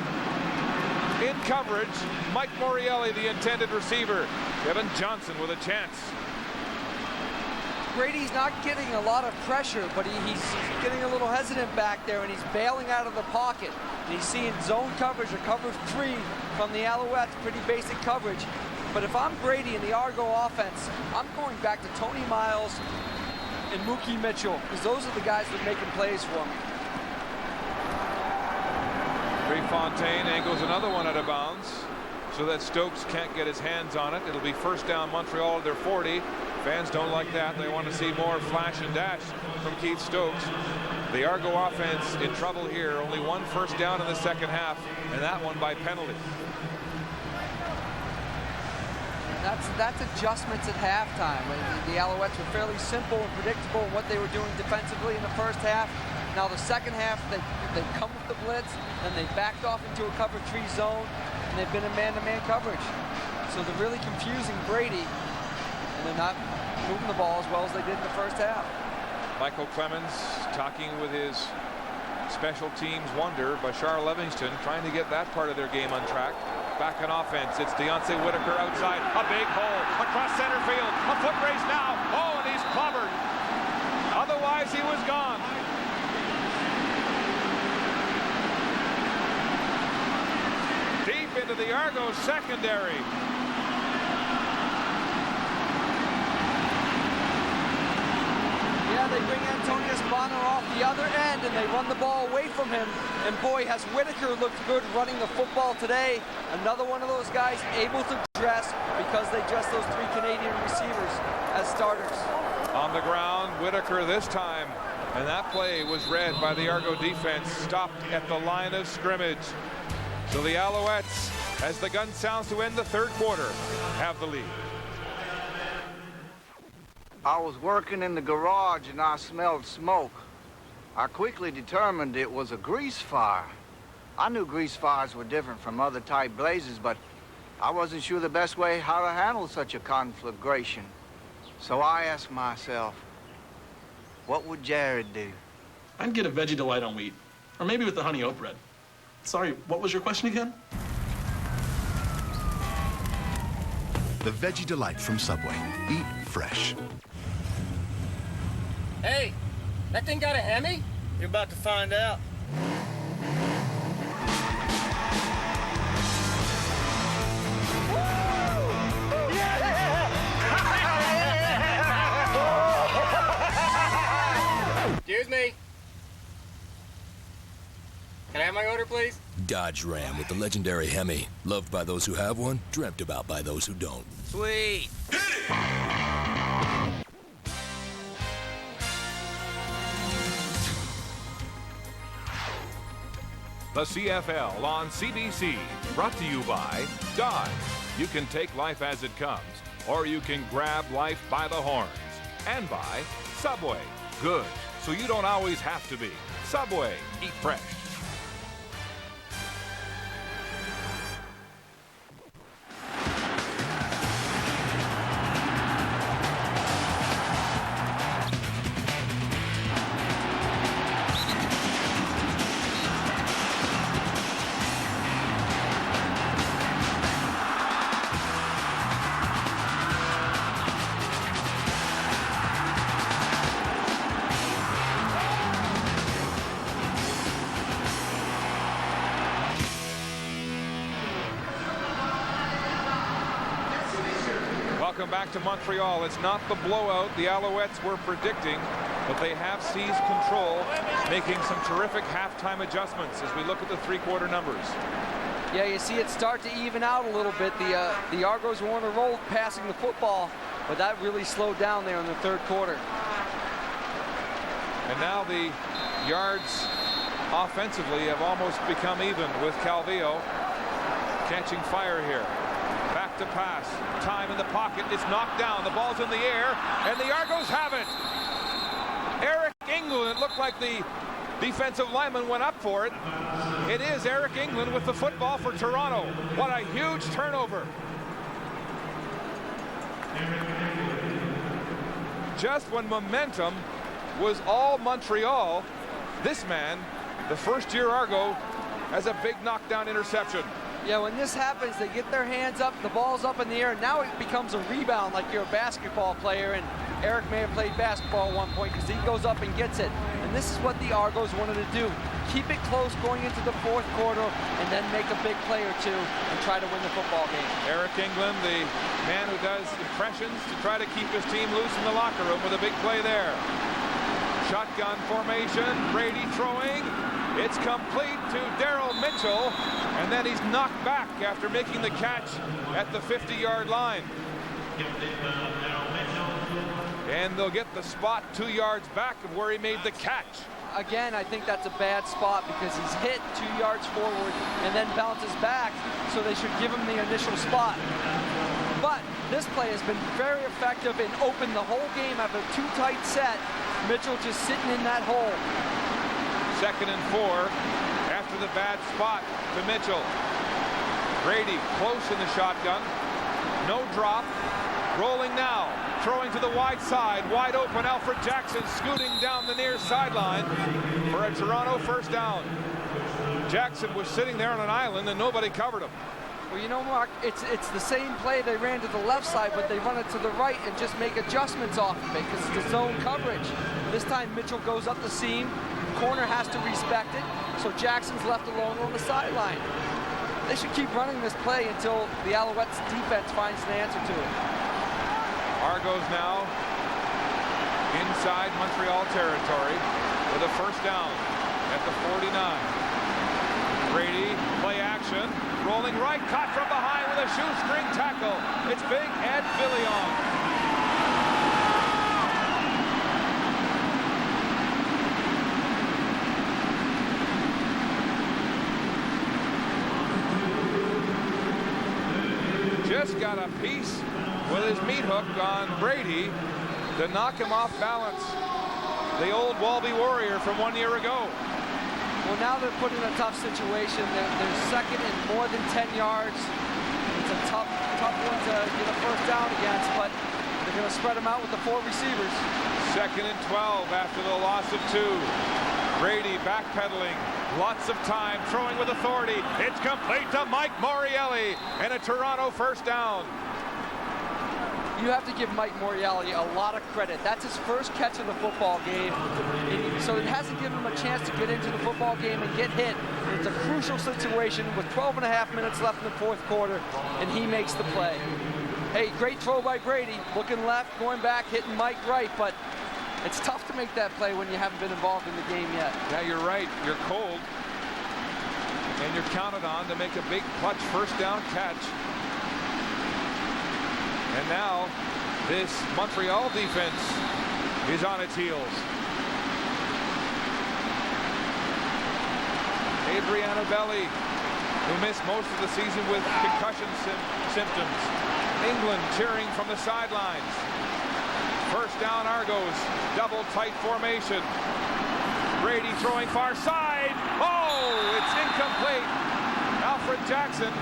in coverage. Mike Morielli, the intended receiver. Kevin Johnson with a chance. Brady's not getting a lot of pressure, but he's getting a little hesitant back there, and he's bailing out of the pocket. And he's seeing zone coverage or cover 3 from the Alouettes, pretty basic coverage. But if I'm Brady in the Argo offense, I'm going back to Tony Miles and Mookie Mitchell, because those are the guys that are making plays for me. Fontaine angles another one out of bounds so that Stokes can't get his hands on it. It'll be first down Montreal at their 40. Fans don't like that. They want to see more flash and dash from Keith Stokes. The Argo offense in trouble here. Only 1 first down in the second half, and that one by penalty. That's adjustments at halftime. The Alouettes were fairly simple and predictable in what they were doing defensively in the first half. Now the second half, they come with the blitz, and they backed off into a cover 3 zone, and they've been in man-to-man coverage. So they're really confusing Brady, and they're not moving the ball as well as they did in the first half. Michael Clemens talking with his special teams wonder, Bashar Livingston, trying to get that part of their game on track. Back on offense, it's Deontay Whitaker outside, a big hole across center field, a foot race now. Oh, and he's clobbered. Otherwise, he was gone. Deep into the Argos secondary. they bring Antonius Bonner off the other end and they run the ball away from him. And boy, has Whitaker looked good running the football today. Another one of those guys able to dress because they dress those 3 Canadian receivers as starters. On the ground, Whitaker this time. And that play was read by the Argo defense, stopped at the line of scrimmage. So the Alouettes, as the gun sounds to end the third quarter, have the lead. I was working in the garage and I smelled smoke. I quickly determined it was a grease fire. I knew grease fires were different from other type blazes, but I wasn't sure the best way how to handle such a conflagration. So I asked myself, what would Jared do? I'd get a veggie delight on wheat, or maybe with the honey oat bread. Sorry, what was your question again? The Veggie Delight from Subway. Eat fresh. Hey, that thing got a Hemi? You're about to find out. Excuse me. Can I have my order, please? Dodge Ram with the legendary Hemi. Loved by those who have one, dreamt about by those who don't. Sweet. The CFL on CBC, brought to you by Dodge. You can take life as it comes, or you can grab life by the horns. And by Subway. Good, so you don't always have to be. Subway, eat fresh. Welcome back to Montreal. It's not the blowout the Alouettes were predicting, but they have seized control, making some terrific halftime adjustments as we look at the three-quarter numbers. Yeah, you see it start to even out a little bit. The Argos were on a roll passing the football, but that really slowed down there in the third quarter. And now the yards offensively have almost become even with Calvillo catching fire here. Back to pass. Time in the pocket. It's knocked down. The ball's in the air, and the Argos have it. Eric England, it looked like the defensive lineman went up for it. It is Eric England with the football for Toronto. What a huge turnover. Just when momentum was all Montreal, this man, the first-year Argo, has a big knockdown interception. Yeah, when this happens, they get their hands up, the ball's up in the air, and now it becomes a rebound like you're a basketball player, and Eric may have played basketball at one point because he goes up and gets it. And this is what the Argos wanted to do. Keep it close going into the fourth quarter and then make a big play or two and try to win the football game. Eric England, the man who does impressions to try to keep his team loose in the locker room with a big play there. Shotgun formation, Brady throwing. It's complete to Daryl Mitchell, and then he's knocked back after making the catch at the 50-yard line. And they'll get the spot 2 yards back of where he made the catch. Again, I think that's a bad spot because he's hit 2 yards forward and then bounces back, so they should give him the initial spot. But this play has been very effective and opened the whole game after a too tight set. Mitchell just sitting in that hole. 2nd and 4 after the bad spot to Mitchell. Brady close in the shotgun. No drop. Rolling now. Throwing to the wide side. Wide open. Alfred Jackson scooting down the near sideline for a Toronto first down. Jackson was sitting there on an island and nobody covered him. Well, you know, Mark, it's the same play they ran to the left side, but they run it to the right and just make adjustments off of it because it's the zone coverage. This time Mitchell goes up the seam. Corner has to respect it, so Jackson's left alone on the sideline. They should keep running this play until the Alouettes defense finds an answer to it. Argos now inside Montreal territory with a first down at the 49. Brady, play action, rolling right, caught from behind with a shoestring tackle. It's big Ed Villion. Just got a piece with his meat hook on Brady to knock him off balance. The old Walby Warrior from 1 year ago. Well, now they're put in a tough situation. They're second and more than 10 yards. It's a tough one to get a first down against, but they're going to spread them out with the 4 receivers. Second and 12 after the loss of 2. Brady backpedaling. Lots of time, throwing with authority. It's complete to Mike Morielli, and a Toronto first down. You have to give Mike Morielli a lot of credit. That's his first catch in the football game. So it hasn't given him a chance to get into the football game and get hit. It's a crucial situation with 12 and a half minutes left in the fourth quarter, and he makes the play. Hey, great throw by Brady. Looking left, going back, hitting Mike right, but it's tough to make that play when you haven't been involved in the game yet. Yeah, you're right. You're cold. And you're counted on to make a big clutch first down catch. And now this Montreal defense is on its heels. Adriano Belli, who missed most of the season with concussion symptoms. England cheering from the sidelines. First down Argos, double tight formation. Brady throwing far side. Oh, it's incomplete. Alfred Jackson,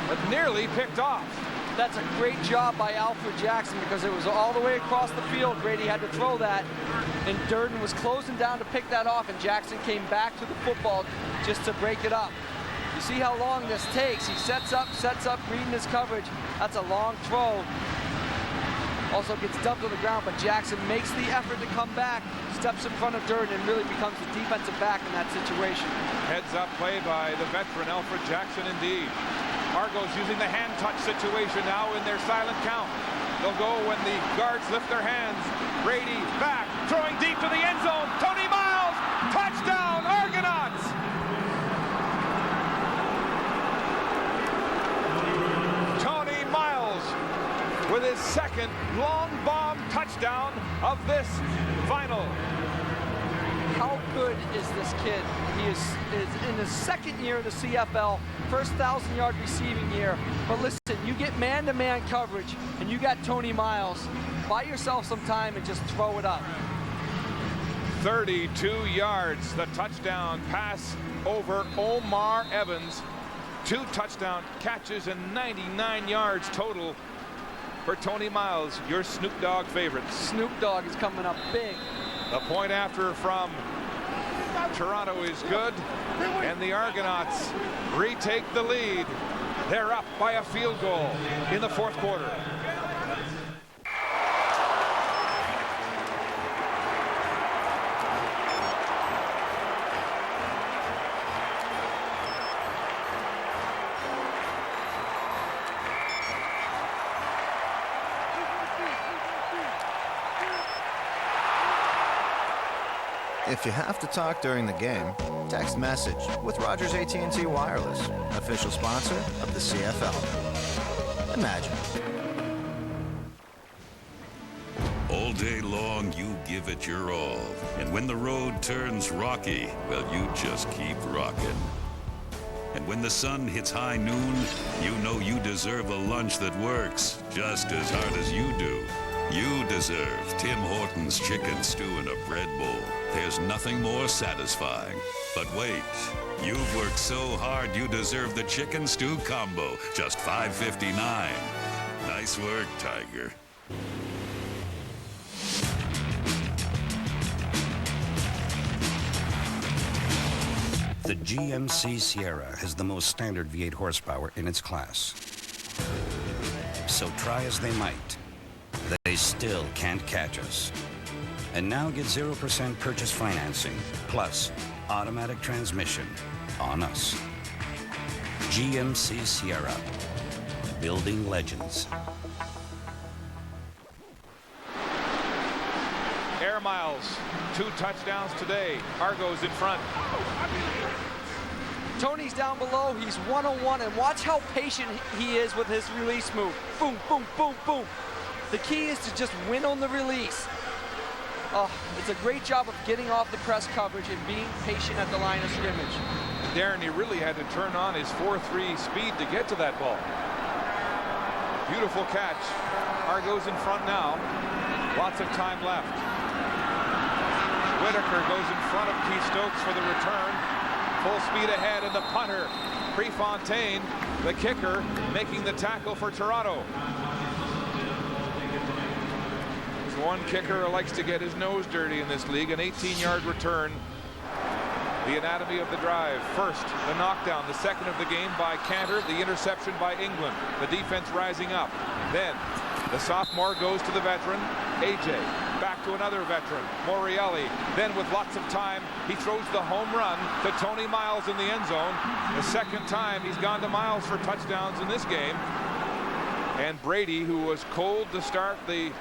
but nearly picked off. That's a great job by Alfred Jackson because it was all the way across the field. Brady had to throw that, and Durden was closing down to pick that off, and Jackson came back to the football just to break it up. You see how long this takes. He sets up, reading his coverage. That's a long throw. Also gets dumped to the ground, but Jackson makes the effort to come back, steps in front of Durden, and really becomes the defensive back in that situation. Heads up play by the veteran Alfred Jackson indeed. Argos using the hand touch situation now in their silent count. They'll go when the guards lift their hands. Brady back, throwing deep to the end zone. Tony Miles, touchdown, Argonauts! Tony Miles with his second long bomb touchdown of this final. How good is this kid? He is in his second year of the CFL, first 1,000-yard receiving year. But listen, you get man-to-man coverage, and you got Tony Miles. Buy yourself some time and just throw it up. 32 yards, the touchdown pass over Omar Evans. 2 touchdown catches and 99 yards total for Tony Miles, your Snoop Dogg favorite. Snoop Dogg is coming up big. The point after from Toronto is good, and the Argonauts retake the lead. They're up by a field goal in the fourth quarter. If you have to talk during the game, text message with Rogers AT&T Wireless, official sponsor of the CFL. Imagine. All day long, you give it your all. And when the road turns rocky, well, you just keep rocking. And when the sun hits high noon, you know you deserve a lunch that works just as hard as you do. You deserve Tim Hortons chicken stew in a bread bowl. There's nothing more satisfying. But wait, you've worked so hard you deserve the chicken stew combo, just $5.59. Nice work, Tiger. The GMC Sierra has the most standard V8 horsepower in its class. So try as they might, they still can't catch us. And now get 0% purchase financing, plus automatic transmission on us. GMC Sierra, building legends. Miles, 2 touchdowns today. Argos in front. Tony's down below. He's 1-on-1, and watch how patient he is with his release move. Boom, boom, boom, boom. The key is to just win on the release. It's a great job of getting off the press coverage and being patient at the line of scrimmage. Darren, he really had to turn on his 4.3 speed to get to that ball. Beautiful catch. Argos in front now. Lots of time left. Whitaker goes in front of Keith Stokes for the return. Full speed ahead, and the punter, Prefontaine, the kicker, making the tackle for Toronto. There's one kicker who likes to get his nose dirty in this league. An 18-yard return. The anatomy of the drive. First, the knockdown. The second of the game by Cantor. The interception by England. The defense rising up. Then the sophomore goes to the veteran, AJ. Back to another veteran, Morreale. Then with lots of time, he throws the home run to Tony Miles in the end zone. The second time he's gone to Miles for touchdowns in this game. And Brady, who was cold to start the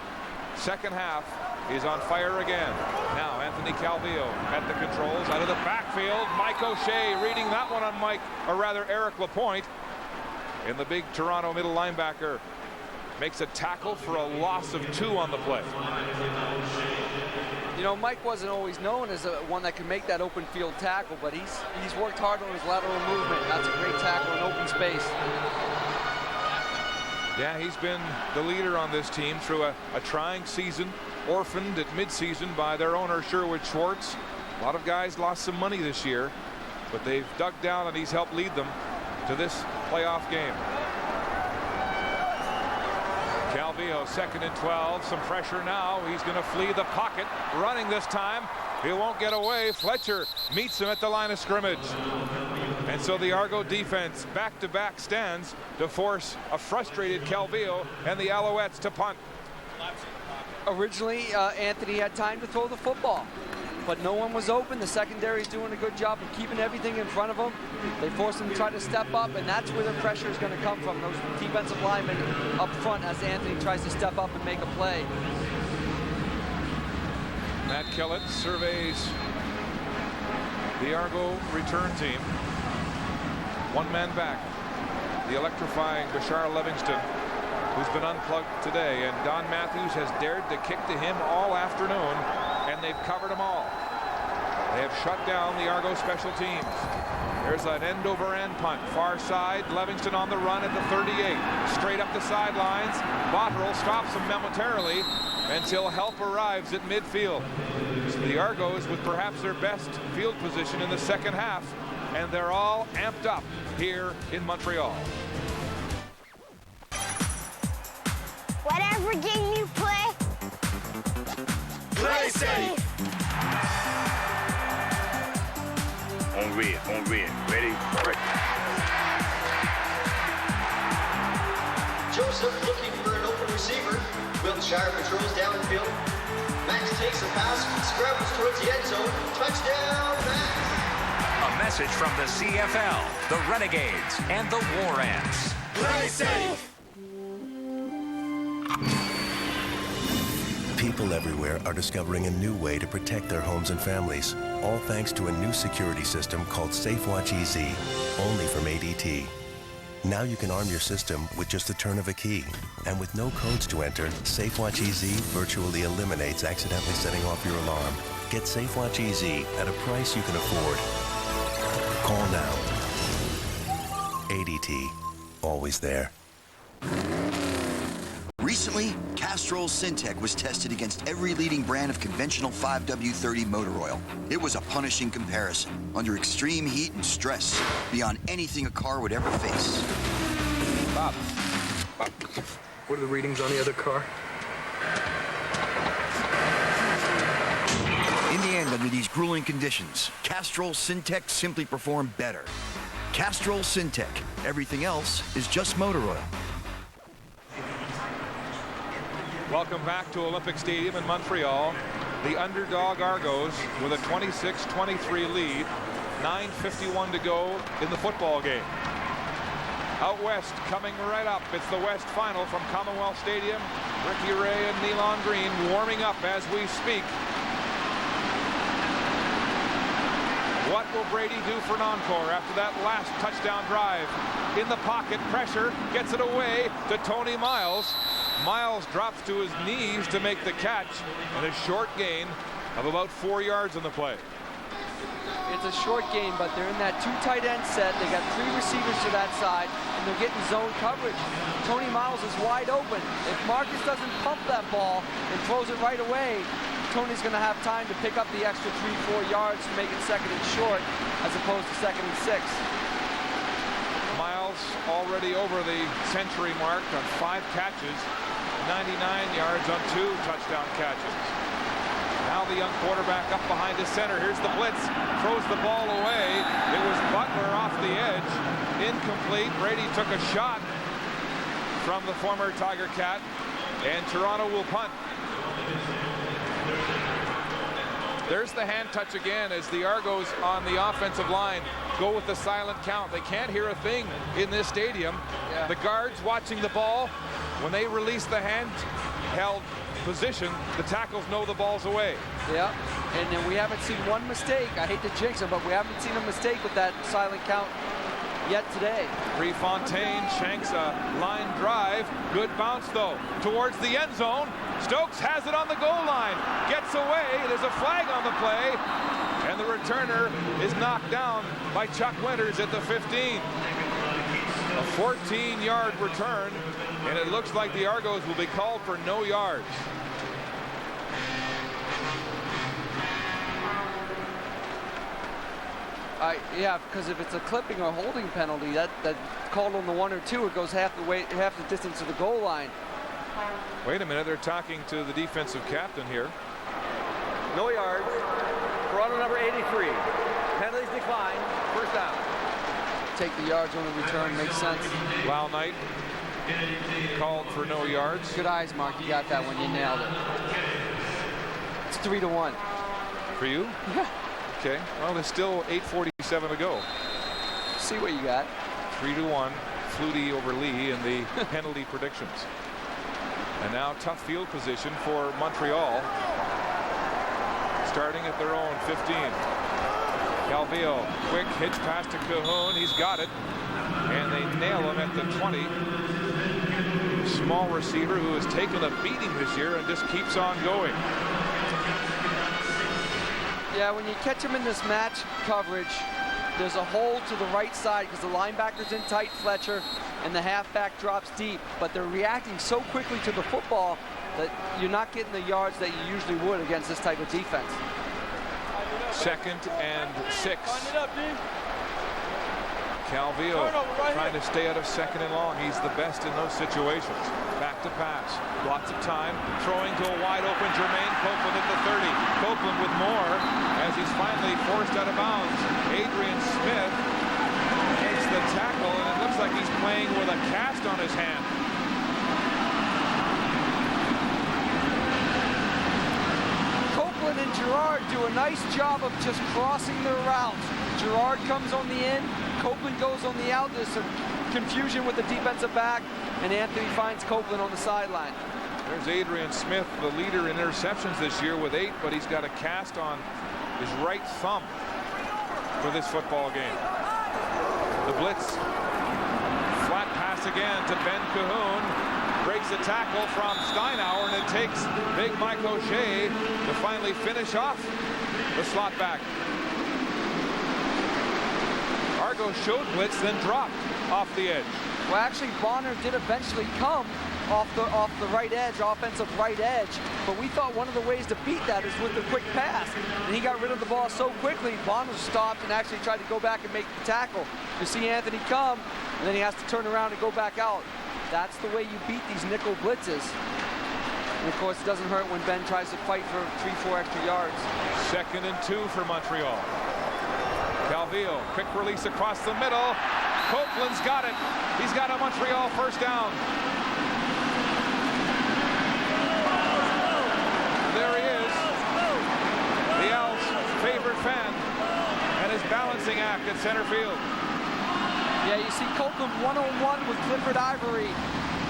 second half, is on fire again. Now Anthony Calvillo at the controls out of the backfield. Mike O'Shea reading that one on Eric Lapointe. And the big Toronto middle linebacker makes a tackle for a loss of 2 on the play. You know, Mike wasn't always known as one that could make that open field tackle, but he's worked hard on his lateral movement. That's a great tackle in open space. Yeah, he's been the leader on this team through a trying season, orphaned at midseason by their owner Sherwood Schwartz. A lot of guys lost some money this year, but they've dug down and he's helped lead them to this playoff game. Calvillo, 2nd and 12. Some pressure now. He's going to flee the pocket. Running this time. He won't get away. Fletcher meets him at the line of scrimmage. And so the Argo defense back-to-back stands to force a frustrated Calvillo and the Alouettes to punt. Originally, Anthony had time to throw the football, but no one was open. The secondary is doing a good job of keeping everything in front of them. They force them to try to step up, and that's where the pressure is going to come from, those defensive linemen up front as Anthony tries to step up and make a play. Matt Kellett surveys the Argo return team. One man back, the electrifying Bashar Livingston, who's been unplugged today, and Don Matthews has dared to kick to him all afternoon, and they've covered them all. They have shut down the Argo special teams. There's an end-over-end punt, far side. Livingston on the run at the 38, straight up the sidelines. Botterill stops him momentarily until help arrives at midfield. So the Argos with perhaps their best field position in the second half, and they're all amped up here in Montreal. Whatever game you play, play safe. On red. Ready? Break. Joseph looking for an open receiver. Wiltshire patrols downfield. Max takes a pass, scrambles towards the end zone. Touchdown, Max. A message from the CFL, the Renegades, and the War Ants. Play safe. People everywhere are discovering a new way to protect their homes and families, all thanks to a new security system called SafeWatch EZ, only from ADT. Now you can arm your system with just the turn of a key. And with no codes to enter, SafeWatch EZ virtually eliminates accidentally setting off your alarm. Get SafeWatch EZ at a price you can afford. Call now. ADT, always there. Recently, Castrol Syntec was tested against every leading brand of conventional 5W30 motor oil. It was a punishing comparison, under extreme heat and stress, beyond anything a car would ever face. Bob, what are the readings on the other car? In the end, under these grueling conditions, Castrol Syntec simply performed better. Castrol Syntec. Everything else is just motor oil. Welcome back to Olympic Stadium in Montreal. The underdog Argos with a 26-23 lead. 9:51 to go in the football game. Out west, coming right up. It's the West Final from Commonwealth Stadium. Ricky Ray and Nealon Green warming up as we speak. What will Brady do for an encore after that last touchdown drive? In the pocket, pressure, gets it away to Tony Miles. Miles drops to his knees to make the catch, and a short gain of about 4 yards on the play. It's a short game, but they're in that 2 tight end set. They got 3 receivers to that side, and they're getting zone coverage. Tony Miles is wide open. If Marcus doesn't pump that ball and throws it right away, Tony's going to have time to pick up the extra 3-4 yards to make it 2nd and short, as opposed to 2nd and 6. Miles already over the century mark on 5 catches, 99 yards on 2 touchdown catches. Now the young quarterback up behind the center. Here's the blitz. Throws the ball away. It was Butler off the edge. Incomplete. Brady took a shot from the former Tiger Cat, and Toronto will punt. There's the hand touch again as the Argos on the offensive line go with the silent count. They can't hear a thing in this stadium. Yeah. The guards watching the ball. When they release the hand-held position, the tackles know the ball's away. Yeah, and then we haven't seen one mistake. I hate to jinx him, but we haven't seen a mistake with that silent count yet today. Prefontaine shanks a line drive. Good bounce, though, towards the end zone. Stokes has it on the goal line. Gets away. There's a flag on the play. And the returner is knocked down by Chuck Winters at the 15. A 14-yard return, and it looks like the Argos will be called for no yards. Yeah, because if it's a clipping or holding penalty, that called on the 1 or 2, it goes half the distance to the goal line. Wait a minute, they're talking to the defensive captain here. No yards. Toronto number 83. Penalties decline. First down. Take the yards on the return, makes sense. Lau Knight called for no yards. Good eyes, Mark. You got that one. You nailed it. It's 3-1. For you? Yeah. Okay. Well, there's still 8:47 to go. See what you got. 3-1. Flutie over Lee in the penalty predictions. And now tough field position for Montreal. Starting at their own 15. Calvillo, quick hitch pass to Cahoon. He's got it. And they nail him at the 20. Small receiver who has taken a beating this year and just keeps on going. Yeah, when you catch him in this match coverage, there's a hole to the right side because the linebacker's in tight, Fletcher, and the halfback drops deep. But they're reacting so quickly to the football that you're not getting the yards that you usually would against this type of defense. 2nd and 6. Calvillo trying to stay out of 2nd and long. He's the best in those situations. Back to pass. Lots of time. Throwing to a wide open Jermaine Copeland at the 30. Copeland with more as he's finally forced out of bounds. Adrian Smith makes the tackle, and it looks like he's playing with a cast on his hand. Copeland and Gerard do a nice job of just crossing their routes. Gerard comes on the in, Copeland goes on the out. There's some confusion with the defensive back, and Anthony finds Copeland on the sideline. There's Adrian Smith, the leader in interceptions this year with 8, but he's got a cast on his right thumb for this football game. The blitz. Flat pass again to Ben Cahoon. Breaks a tackle from Steinauer, and it takes big Mike O'Shea to finally finish off the slot back. Argos showed blitz, then dropped off the edge. Well, actually, Bonner did eventually come off the right edge, offensive right edge, but we thought one of the ways to beat that is with the quick pass, and he got rid of the ball so quickly, Bonner stopped and actually tried to go back and make the tackle. You see Anthony come, and then he has to turn around and go back out. That's the way you beat these nickel blitzes. And of course, it doesn't hurt when Ben tries to fight for 3-4 extra yards. 2nd and 2 for Montreal. Calvillo, quick release across the middle. Copeland's got it. He's got a Montreal first down. There he is. The Owls' favorite fan and his balancing act at center field. Yeah, you see Copeland one-on-one with Clifford Ivory.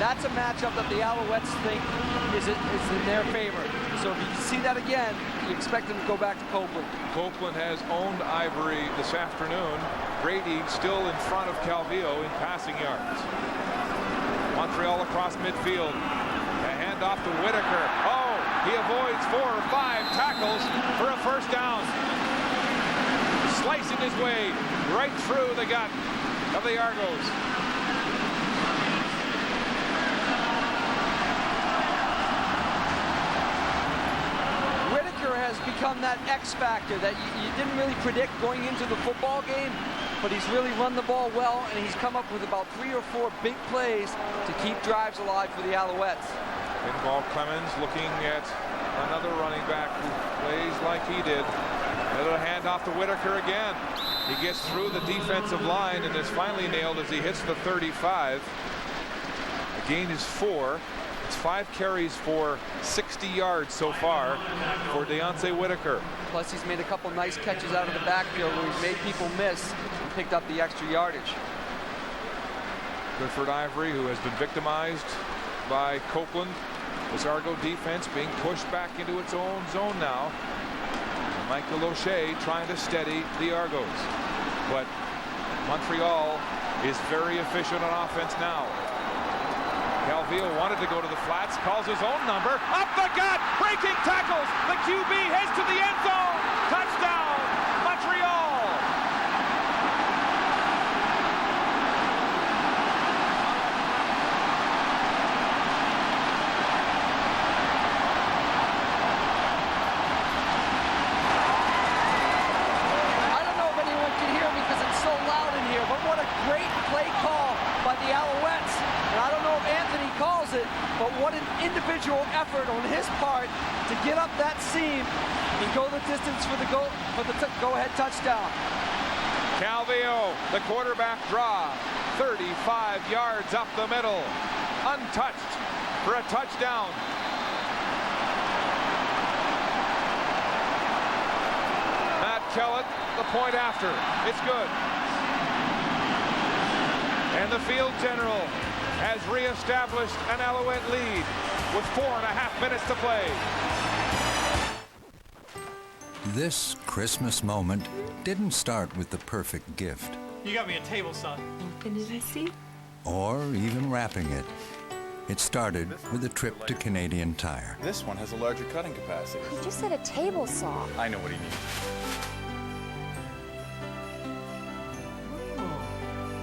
that's a matchup that the Alouettes think is in their favor. So if you see that again, you expect them to go back to Copeland. Copeland has owned Ivory this afternoon. Grady still in front of Calvillo in passing yards. Montreal across midfield. A handoff to Whitaker. Oh, he avoids 4 or 5 tackles for a first down. Slicing his way right through the gut of the Argos. Whitaker has become that X factor that you didn't really predict going into the football game, but he's really run the ball well, and he's come up with about 3 or 4 big plays to keep drives alive for the Alouettes. Inball Clemens looking at another running back who plays like he did. Another handoff to Whitaker again. He gets through the defensive line and is finally nailed as he hits the 35. The gain is 4. It's 5 carries for 60 yards so far for Deontay Whitaker. Plus he's made a couple nice catches out of the backfield where he's made people miss and picked up the extra yardage. Clifford Ivory, who has been victimized by Copeland. This Argo defense being pushed back into its own zone now. Michael O'Shea trying to steady the Argos. But Montreal is very efficient on offense now. Calvillo wanted to go to the flats, calls his own number. Up the gut, breaking tackles. The QB heads to the end zone. Touchdown, Montreal. But what an individual effort on his part to get up that seam and go the distance for the go-ahead touchdown. Calvillo, the quarterback draw, 35 yards up the middle, untouched for a touchdown. Matt Kellett, the point after. It's good. And the field general has re-established an Alouette lead with 4.5 minutes to play. This Christmas moment didn't start with the perfect gift. You got me a table, son. Open as I see. Or even wrapping it. It started with a trip to Canadian Tire. This one has a larger cutting capacity. He just said a table saw. I know what he needs.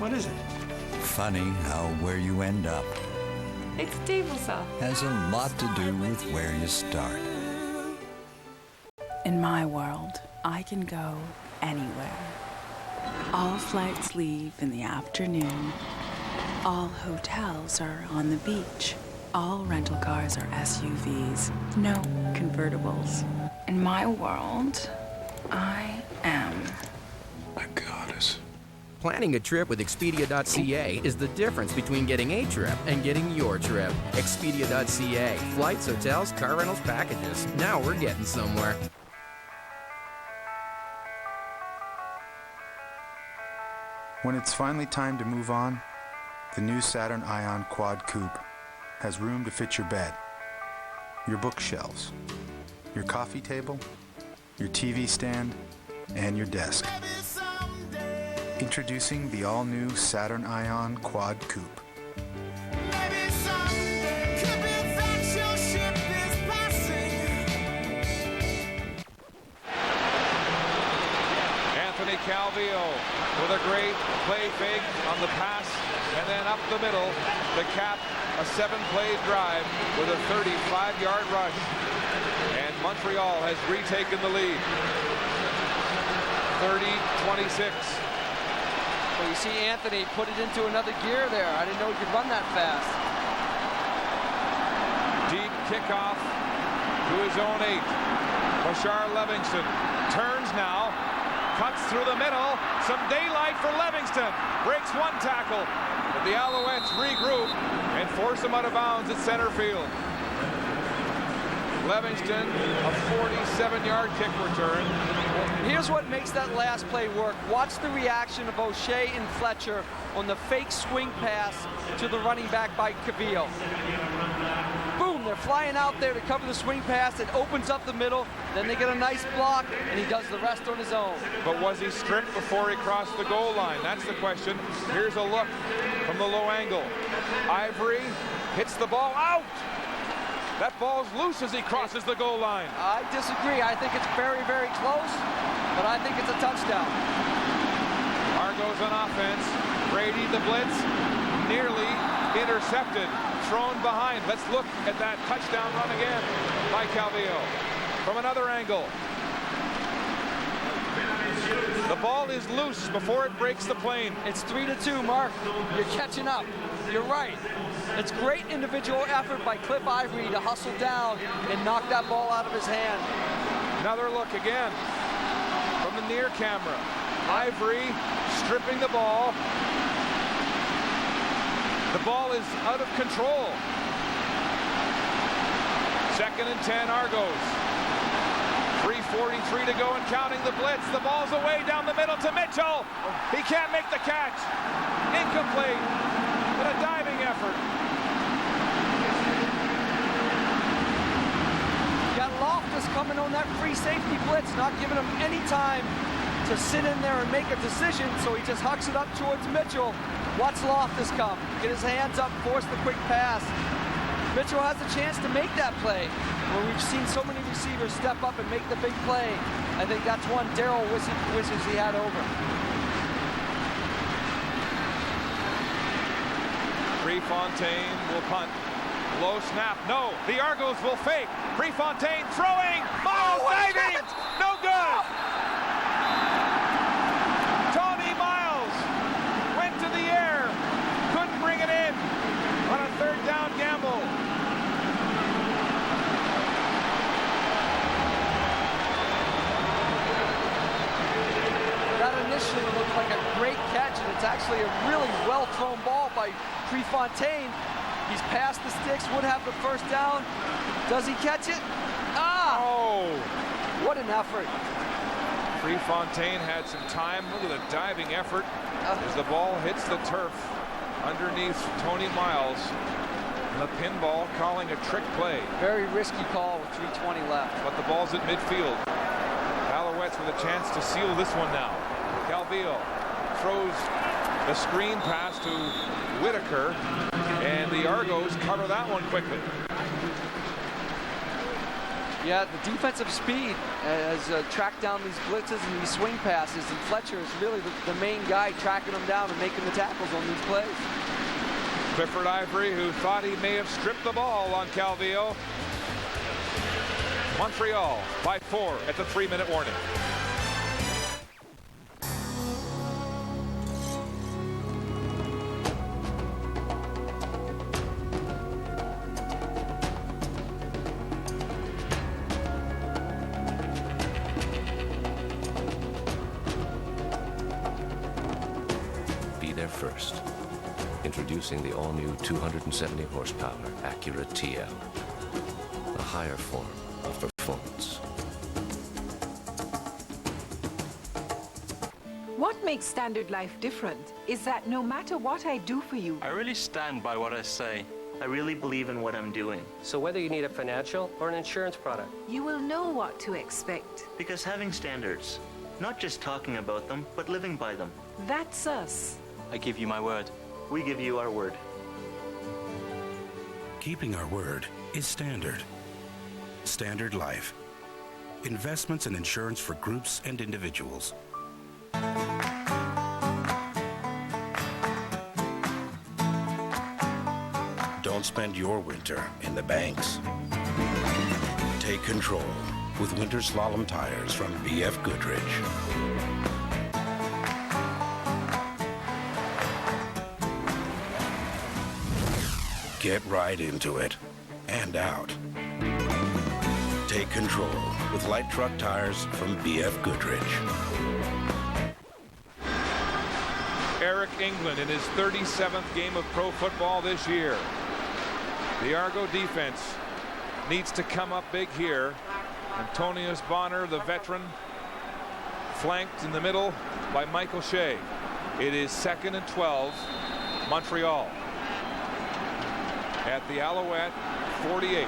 What is it? Funny how where you end up It's a table saw. has a lot to do with where you start. In my world, I can go anywhere. All flights leave in the afternoon. All hotels are on the beach. All rental cars are SUVs, no convertibles. In my world, I am a goddess. Planning a trip with Expedia.ca is the difference between getting a trip and getting your trip. Expedia.ca. Flights, hotels, car rentals, packages. Now we're getting somewhere. When it's finally time to move on, the new Saturn Ion Quad Coupe has room to fit your bed, your bookshelves, your coffee table, your TV stand, and your desk. Introducing the all-new Saturn Ion Quad Coupe. Anthony Calvillo with a great play fake on the pass, and then up the middle to cap a 7-play drive with a 35-yard rush. And Montreal has retaken the lead. 30-26. Well, you see Anthony put it into another gear there. I didn't know he could run that fast. Deep kickoff to his own 8. Bashar Livingston turns now, cuts through the middle. Some daylight for Livingston. Breaks 1 tackle. But the Alouettes regroup and force him out of bounds at center field. Livingston, a 47-yard kick return. Here Here's what makes that last play work. Watch the reaction of O'Shea and Fletcher on the fake swing pass to the running back by Calvillo. Boom, they're flying out there to cover the swing pass. It opens up the middle. Then they get a nice block, and he does the rest on his own. But was he stripped before he crossed the goal line? That's the question. Here's a look from the low angle. Ivory hits the ball out. That ball's loose as he crosses the goal line. I disagree. I think it's very, very close, but I think it's a touchdown. Argos on offense. Brady, the blitz, nearly intercepted, thrown behind. Let's look at that touchdown run again by Calvillo from another angle. The ball is loose before it breaks the plane. It's 3-2, Mark. You're catching up. You're right. It's great individual effort by Cliff Ivory to hustle down and knock that ball out of his hand. Another look again from the near camera. Ivory stripping the ball. The ball is out of control. 2nd and 10, Argos. 3:43 to go and counting the blitz. The ball's away down the middle to Mitchell. He can't make the catch. Incomplete. But a diving effort. You got Loftus coming on that free safety blitz, not giving him any time to sit in there and make a decision, so he just hucks it up towards Mitchell. Watch Loftus come, get his hands up, force the quick pass. Mitchell has a chance to make that play, where we've seen so many receivers step up and make the big play. I think that's one Darryl wishes he had over. Prefontaine will punt. Low snap, no. The Argos will fake. Prefontaine throwing. Miles diving. No good. Tony Miles went to the air. Couldn't bring it in on a 3rd down gamble. That initially looked like a great catch, and it's actually a really well-thrown ball by Prefontaine. He's past the sticks, would have the 1st down. Does he catch it? Ah! Oh! What an effort. Prefontaine had some time. Look at the diving effort as the ball hits the turf underneath Tony Miles. And the pinball calling a trick play. Very risky call with 3:20 left. But the ball's at midfield. Alouettes with a chance to seal this one now. Calvillo throws the screen pass to Whitaker, and the Argos cover that one quickly. Yeah, the defensive speed has tracked down these blitzes and these swing passes, and Fletcher is really the main guy tracking them down and making the tackles on these plays. Clifford Ivory, who thought he may have stripped the ball on Calvillo. Montreal by 4 at the 3-minute warning. Be there first. Introducing the all-new 270 horsepower Acura TL. A higher form of performance. What makes Standard Life different is that no matter what I do for you, I really stand by what I say. I really believe in what I'm doing. So whether you need a financial or an insurance product, you will know what to expect. Because having standards, not just talking about them, but living by them. That's us. I give you my word. We give you our word. Keeping our word is Standard. Standard Life. Investments in insurance for groups and individuals. Don't spend your winter in the banks. Take control with winter slalom tires from BF Goodrich. Get right into it and out. Take control with light truck tires from BF Goodrich. Eric England in his 37th game of pro football this year. The Argo defense needs to come up big here. Antonius Bonner, the veteran, flanked in the middle by Michael Shea. It is 2nd and 12, Montreal. At the Alouette 48.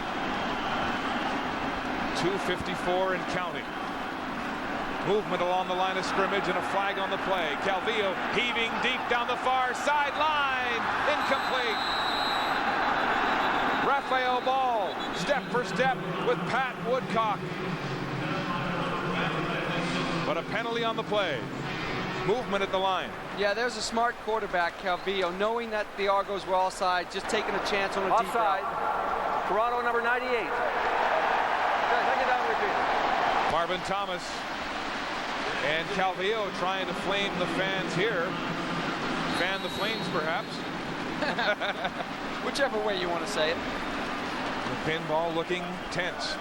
2:54 and counting. Movement along the line of scrimmage and a flag on the play. Calvillo heaving deep down the far sideline. Incomplete. Raphael Ball, step for step with Pat Woodcock. But a penalty on the play. Movement at the line. Yeah, there's a smart quarterback, Calvillo, knowing that the Argos were offside, just taking a chance on a deep route. Offside. Toronto number 98. Take it down, Richie. Marvin Thomas and Calvillo trying to flame the fans here. Fan the flames, perhaps. Whichever way you want to say it. The pinball looking tense.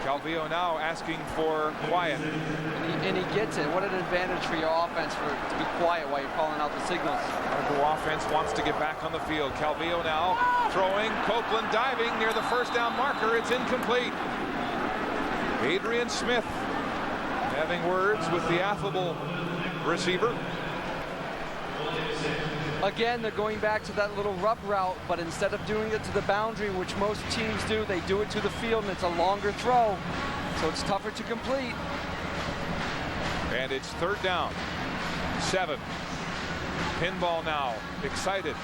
Calvillo now asking for quiet. And he gets it. What an advantage for your offense to be quiet while you're calling out the signals. Argo offense wants to get back on the field. Calvillo now throwing. Copeland diving near the first down marker. It's incomplete. Adrian Smith having words with the affable receiver. Again, they're going back to that little rub route, but instead of doing it to the boundary, which most teams do, they do it to the field, and it's a longer throw, so it's tougher to complete. And it's 3rd down. 7. Pinball now, excited,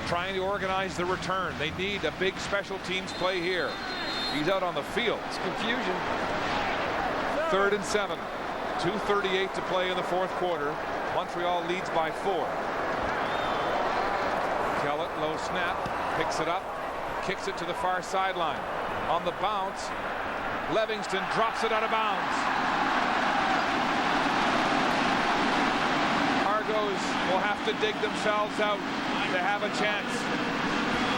trying to organize the return. They need a big special teams play here. He's out on the field. It's confusion. 3rd and 7. 2:38 to play in the 4th quarter. Montreal leads by 4. Kellett, low snap, picks it up, kicks it to the far sideline. On the bounce, Livingston drops it out of bounds. Argos will have to dig themselves out to have a chance.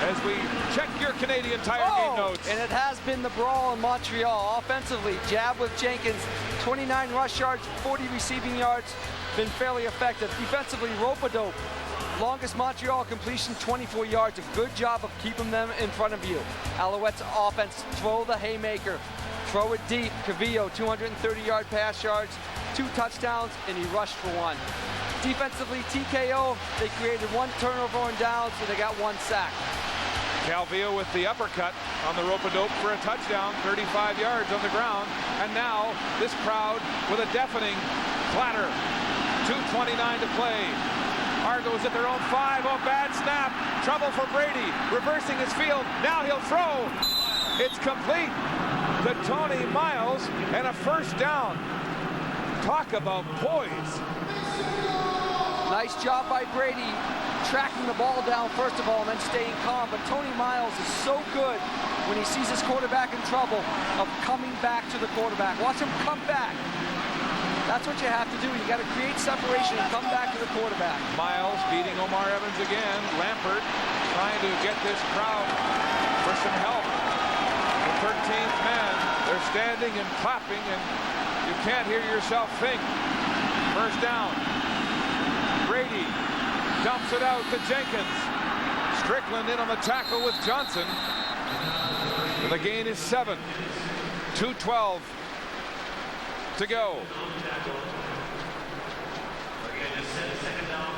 As we check your Canadian Tire game notes. And it has been the brawl in Montreal. Offensively, jab with Jenkins, 29 rush yards, 40 receiving yards, been fairly effective. Defensively, rope-a-dope. Longest Montreal completion, 24 yards. A good job of keeping them in front of you. Alouettes offense, throw the haymaker. Throw it deep. Calvillo, 230-yard pass yards, 2 touchdowns, and he rushed for 1. Defensively, TKO, they created 1 turnover on downs, so they got 1 sack. Calvillo with the uppercut on the rope-a-dope for a touchdown, 35 yards on the ground. And now this crowd with a deafening clatter. 2:29 to play. Argos at their own 5. Oh, bad snap. Trouble for Brady. Reversing his field. Now he'll throw. It's complete to Tony Miles and a 1st down. Talk about poise. Nice job by Brady, tracking the ball down first of all and then staying calm. But Tony Miles is so good when he sees his quarterback in trouble of coming back to the quarterback. Watch him come back. That's what you have to do. You got to create separation and come back to the quarterback. Miles beating Omar Evans again. Lampert trying to get this crowd for some help. The 13th man, they're standing and clapping, and you can't hear yourself think. 1st down. Brady dumps it out to Jenkins. Strickland in on the tackle with Johnson. And the gain is 7. 2:12 to go.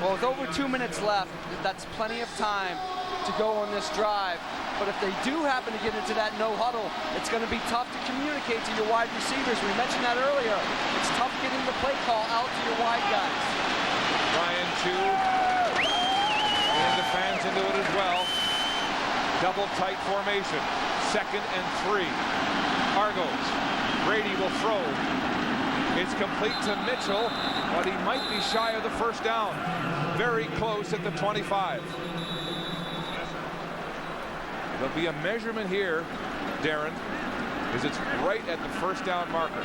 Well, with over 2 minutes left, that's plenty of time to go on this drive. But if they do happen to get into that no huddle, it's going to be tough to communicate to your wide receivers. We mentioned that earlier. It's tough getting the play call out to your wide guys. Ryan Chu and the fans into it as well. Double tight formation. 2nd and 3. Argos. Brady will throw. It's complete to Mitchell, but he might be shy of the 1st down. Very close at the 25. There'll be a measurement here, Darren, as it's right at the 1st down marker.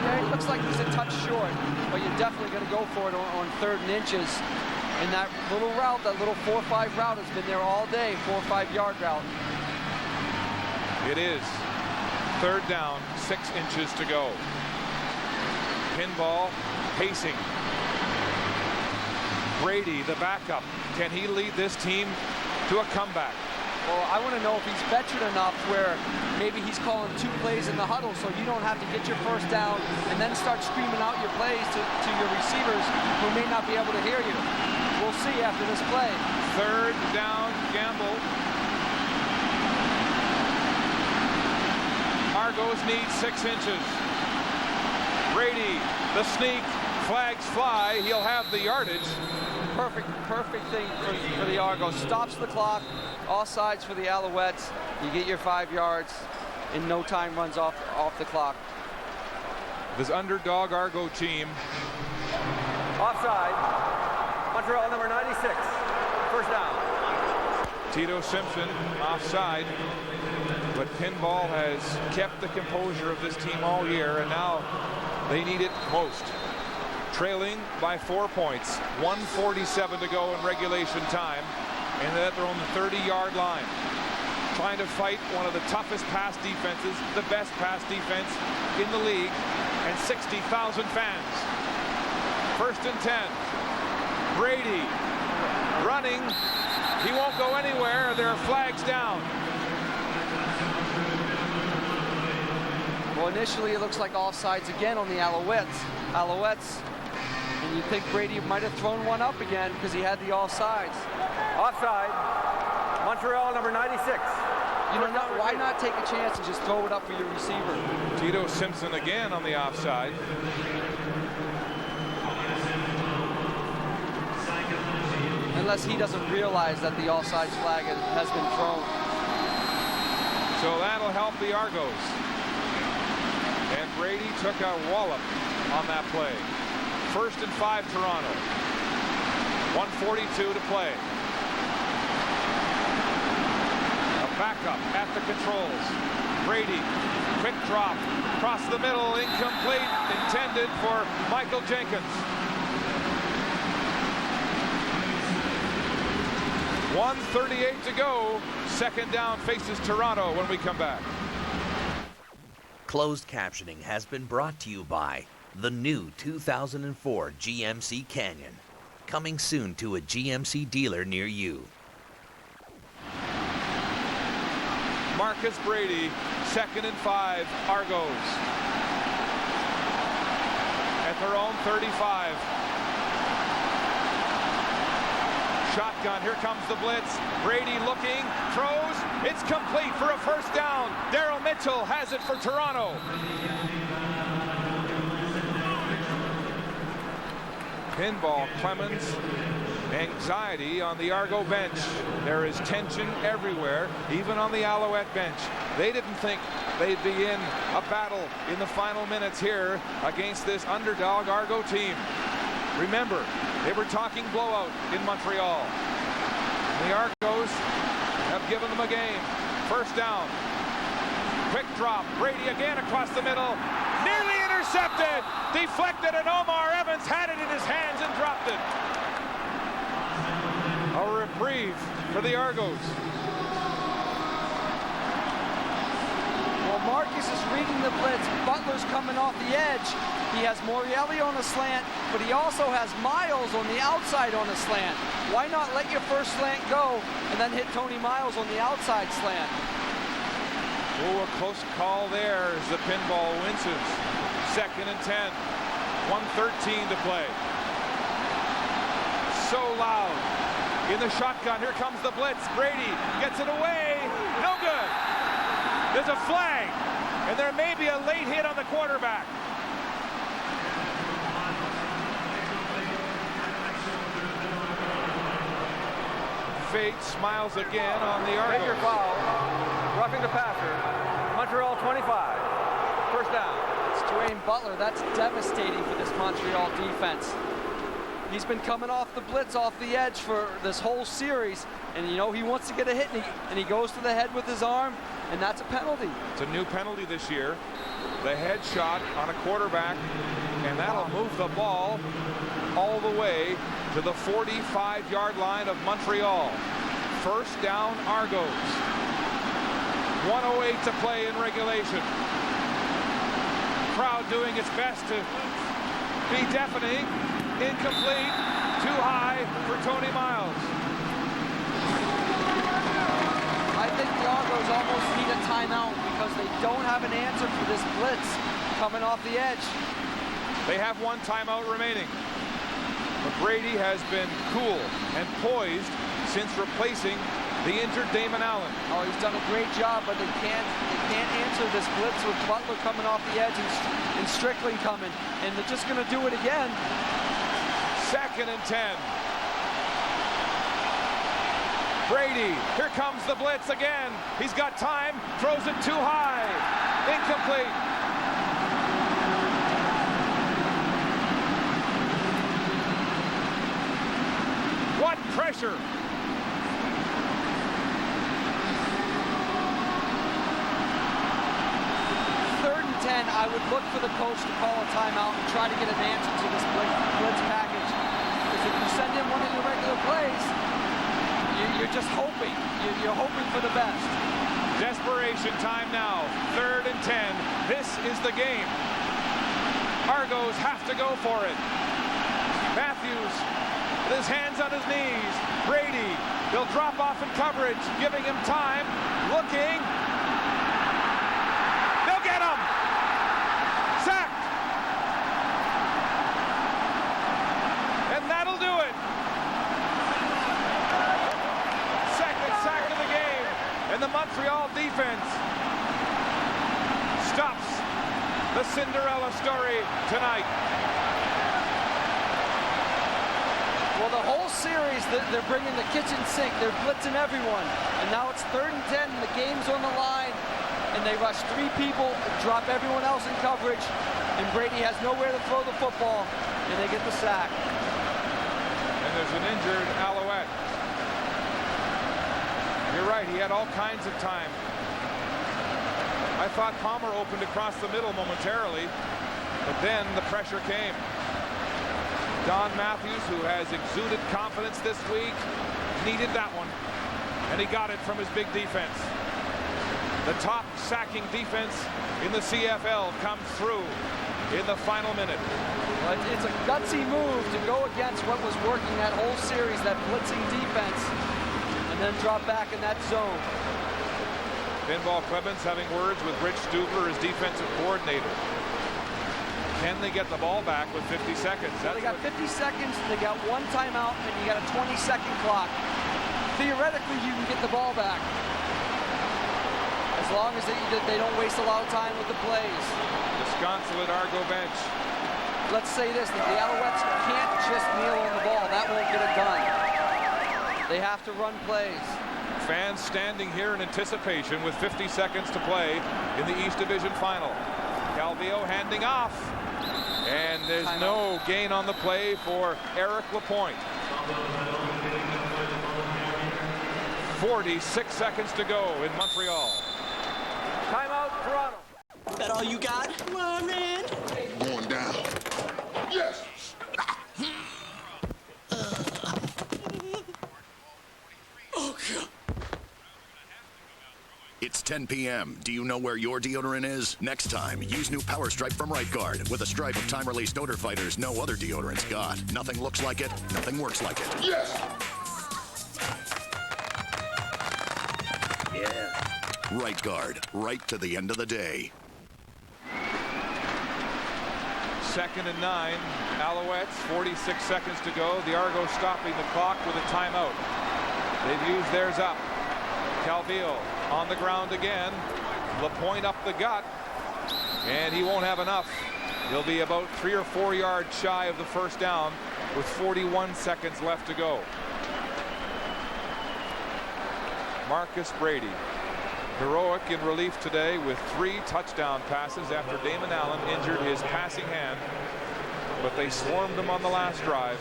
Yeah, it looks like he's a touch short, but you're definitely going to go for it on 3rd and inches. And that little route, that little 4-5 route has been there all day, 4 or 5 yard route. It is 3rd down, 6 inches to go. Pinball pacing. Brady, the backup. Can he lead this team to a comeback? Well, I want to know if he's veteran enough where maybe he's calling 2 plays in the huddle so you don't have to get your first down and then start screaming out your plays to your receivers who may not be able to hear you. We'll see after this play. 3rd down gamble. Argos need 6 inches. Brady, the sneak, flags fly. He'll have the yardage. Perfect thing for the Argos. Stops the clock. All sides for the Alouettes. You get your 5 yards. In no time runs off the clock. This underdog Argo team. Offside. Montreal number 96. First down. Tito Simpson offside. But pinball has kept the composure of this team all year, and now they need it most. Trailing by 4 points. 1:47 to go in regulation time. And they're at their own 30-yard line. Trying to fight one of the toughest pass defenses, the best pass defense in the league, and 60,000 fans. 1st and 10. Brady running. He won't go anywhere. There are flags down. Well, initially it looks like offsides again on the Alouettes. And you think Brady might have thrown one up again because he had the offsides. Offside. Montreal number 96. You know, why not take a chance and just throw it up for your receiver? Tito Simpson again on the offside. Unless he doesn't realize that the offsides flag has been thrown. So that'll help the Argos. And Brady took a wallop on that play. 1st and 5 Toronto. 1:42 to play. A backup at the controls. Brady, quick drop, across the middle, incomplete, intended for Michael Jenkins. 1:38 to go. 2nd down faces Toronto when we come back. Closed captioning has been brought to you by the new 2004 GMC Canyon. Coming soon to a GMC dealer near you. Marcus Brady, 2nd and 5, Argos. At their own 35. Shotgun, here comes the blitz. Brady looking, throws, it's complete for a 1st down. Daryl Mitchell has it for Toronto. Pinball Clemens, anxiety on the Argo bench. There is tension everywhere, even on the Alouette bench. They didn't think they'd be in a battle in the final minutes here against this underdog Argo team. Remember, they were talking blowout in Montreal. The Argos have given them a game. 1st down. Quick drop. Brady again across the middle. Nearly intercepted. Deflected, and Omar Evans had it in his hands and dropped it. A reprieve for the Argos. Well, Marcus is reading the blitz. Butler's coming off the edge. He has Morelli on a slant, but he also has Miles on the outside on a slant. Why not let your first slant go and then hit Tony Miles on the outside slant? Oh, a close call there as the pinball winces. 2nd and 10. 1:13 to play. So loud. In the shotgun, here comes the blitz. Brady gets it away. No good. There's a flag, and there may be a late hit on the quarterback. Fate smiles again on the Argos. Major foul. Roughing the passer. Montreal 25. 1st down. It's Dwayne Butler. That's devastating for this Montreal defense. He's been coming off the blitz off the edge for this whole series, and you know he wants to get a hit, and he goes to the head with his arm, and that's a penalty. It's a new penalty this year. The head shot on a quarterback, and that'll move the ball all the way to the 45-yard line of Montreal. 1st down Argos. 1:08 to play in regulation. Crowd doing its best to be deafening. Incomplete. Too high for Tony Miles. I I think the Argos almost need a timeout because they don't have an answer for this blitz coming off the edge. They have one timeout remaining. But Brady has been cool and poised since replacing the injured Damon Allen. Oh, he's done a great job, but they can't answer this blitz with Butler coming off the edge and Strickland coming. And they're just going to do it again. 2nd and 10. Brady, here comes the blitz again. He's got time, throws it too high. Incomplete. What pressure. 3rd and 10, I would look for the coach to call a timeout and try to get an answer to this blitz package. Because if you send in one of your regular plays, you're just hoping. You're hoping for the best. Desperation time now. 3rd and 10. This is the game. Argos have to go for it. Matthews with his hands on his knees. Brady, they'll drop off in coverage, giving him time. Looking. They'll get him. Sacked. And that'll do it. Second sack of the game. And the Montreal defense stops the Cinderella story tonight. Well, the whole series, they're bringing the kitchen sink. They're blitzing everyone. And now it's 3rd and 10, and the game's on the line. And they rush 3 people, drop everyone else in coverage. And Brady has nowhere to throw the football, and they get the sack. And there's an injured Alouette. You're right, he had all kinds of time. I thought Palmer opened across the middle momentarily, but then the pressure came. Don Matthews, who has exuded confidence this week, needed that one, and he got it from his big defense. The top sacking defense in the CFL comes through in the final minute. Well, it's a gutsy move to go against what was working that whole series, that blitzing defense, and then drop back in that zone. Pinball Clemens having words with Rich Stubler, his defensive coordinator. Can they get the ball back with 50 seconds? So they got 50 seconds, they got 1 timeout, and you got a 20-second clock. Theoretically, you can get the ball back. As long as they don't waste a lot of time with the plays. Disconsolate Argo bench. Let's say this, that the Alouettes can't just kneel on the ball. That won't get it done. They have to run plays. Fans standing here in anticipation with 50 seconds to play in the East Division Final. Calvillo handing off. And there's no gain on the play for Eric Lapointe. 46 seconds to go in Montreal. Timeout, Toronto. That all you got? Come on, man. Going down. Yes. Oh, God. It's 10 p.m. Do you know where your deodorant is? Next time, use new Power Stripe from Right Guard. With a stripe of time-released odor fighters no other deodorant's got. Nothing looks like it, nothing works like it. Yes. Yeah. Right Guard, right to the end of the day. 2nd and 9. Alouettes, 46 seconds to go. The Argos stopping the clock with a timeout. They've used theirs up. Calvillo on the ground again. Lapointe up the gut. And he won't have enough. He'll be about 3 or 4 yards shy of the first down with 41 seconds left to go. Marcus Brady, heroic in relief today with 3 touchdown passes after Damon Allen injured his passing hand. But they swarmed him on the last drive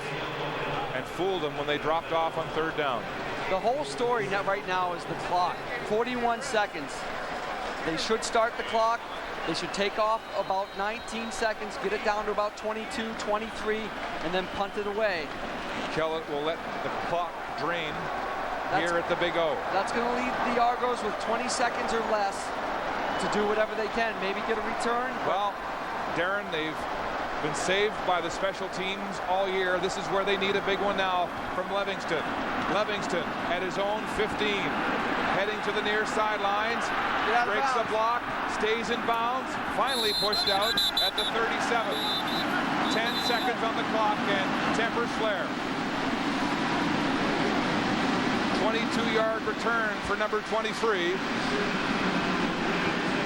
and fooled him when they dropped off on 3rd down. The whole story right now is the clock. 41 seconds. They should start the clock. They should take off about 19 seconds, get it down to about 22, 23, and then punt it away. Kellett will let the clock drain here at the Big O. That's going to leave the Argos with 20 seconds or less to do whatever they can. Maybe get a return. Well, Darren, they've been saved by the special teams all year. This is where they need a big one now from Livingston. Livingston at his own 15, heading to the near sidelines. Breaks the block, stays in bounds, finally pushed out at the 37. 10 seconds on the clock and tempers flare. 22-yard return for number 23.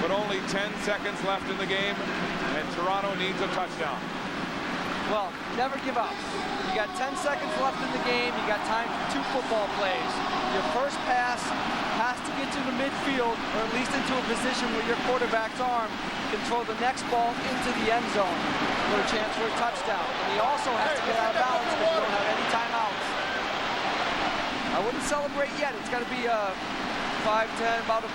But only 10 seconds left in the game, and Toronto needs a touchdown. Well, never give up. You got 10 seconds left in the game. You got time for 2 football plays. Your first pass has to get to the midfield, or at least into a position where your quarterback's arm can throw the next ball into the end zone for a chance for a touchdown. And he also has to get out of bounds because you don't have any timeouts. I wouldn't celebrate yet. It's got to be a 5-10, about a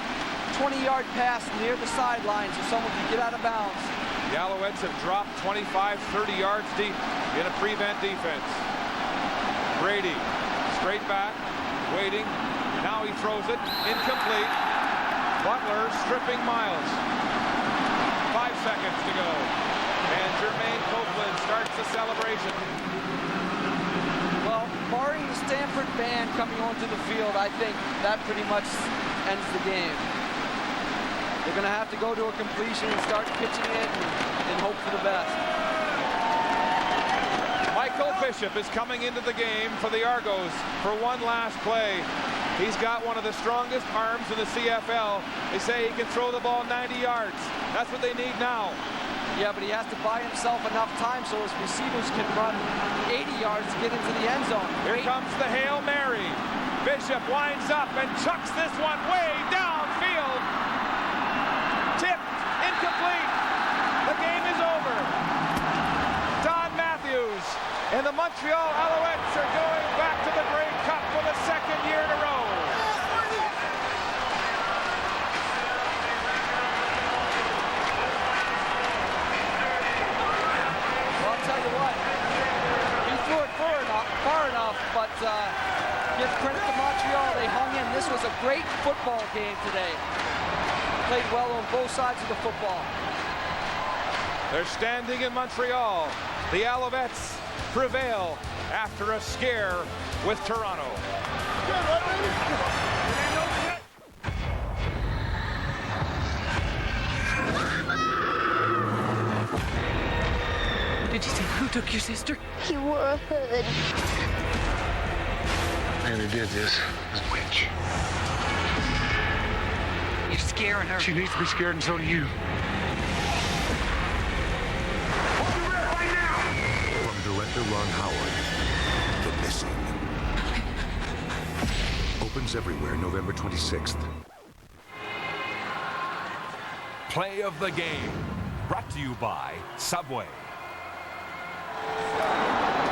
20-yard pass near the sideline so someone can get out of bounds. The Alouettes have dropped 25, 30 yards deep in a prevent defense. Brady, straight back, waiting. Now he throws it, incomplete. Butler stripping Miles. 5 seconds to go. And Jermaine Copeland starts the celebration. Well, barring the Stanford band coming onto the field, I think that pretty much ends the game. They're going to have to go to a completion and start pitching it and hope for the best. Michael Bishop is coming into the game for the Argos for one last play. He's got one of the strongest arms in the CFL. They say he can throw the ball 90 yards. That's what they need now. Yeah, but he has to buy himself enough time so his receivers can run 80 yards to get into the end zone. Here comes the Hail Mary. Bishop winds up and chucks this one way downfield. Tipped, incomplete. The game is over. Don Matthews and the Montreal Alouettes are going back to the Grey Cup for the 2nd year in a row. Well, I'll tell you what, he threw it far enough, but give credit to Montreal. They hung in. This was a great football game today. Played well on both sides of the football. They're standing in Montreal. The Alouettes prevail after a scare with Toronto. Did you say who took your sister? He wore a hood. The man who did this is a witch. You're scaring her. She needs to be scared, and so do you. From director Ron Howard, The Missing. Opens everywhere November 26th. Play of the game. Brought to you by Subway.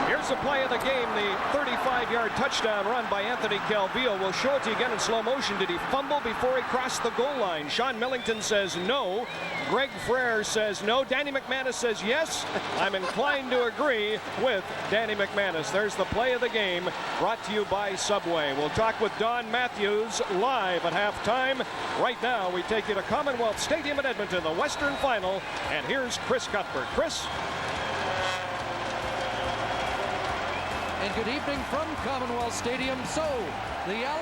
Here's the play of the game, the 35-yard touchdown run by Anthony Calvillo. We'll show it to you again in slow motion. Did he fumble before he crossed the goal line? Sean Millington says no. Greg Frere says no. Danny McManus says yes. I'm inclined to agree with Danny McManus. There's the play of the game, brought to you by Subway. We'll talk with Don Matthews live at halftime. Right now, we take you to Commonwealth Stadium in Edmonton, the Western Final. And here's Chris Cuthbert. Chris? And good evening from Commonwealth Stadium. So, the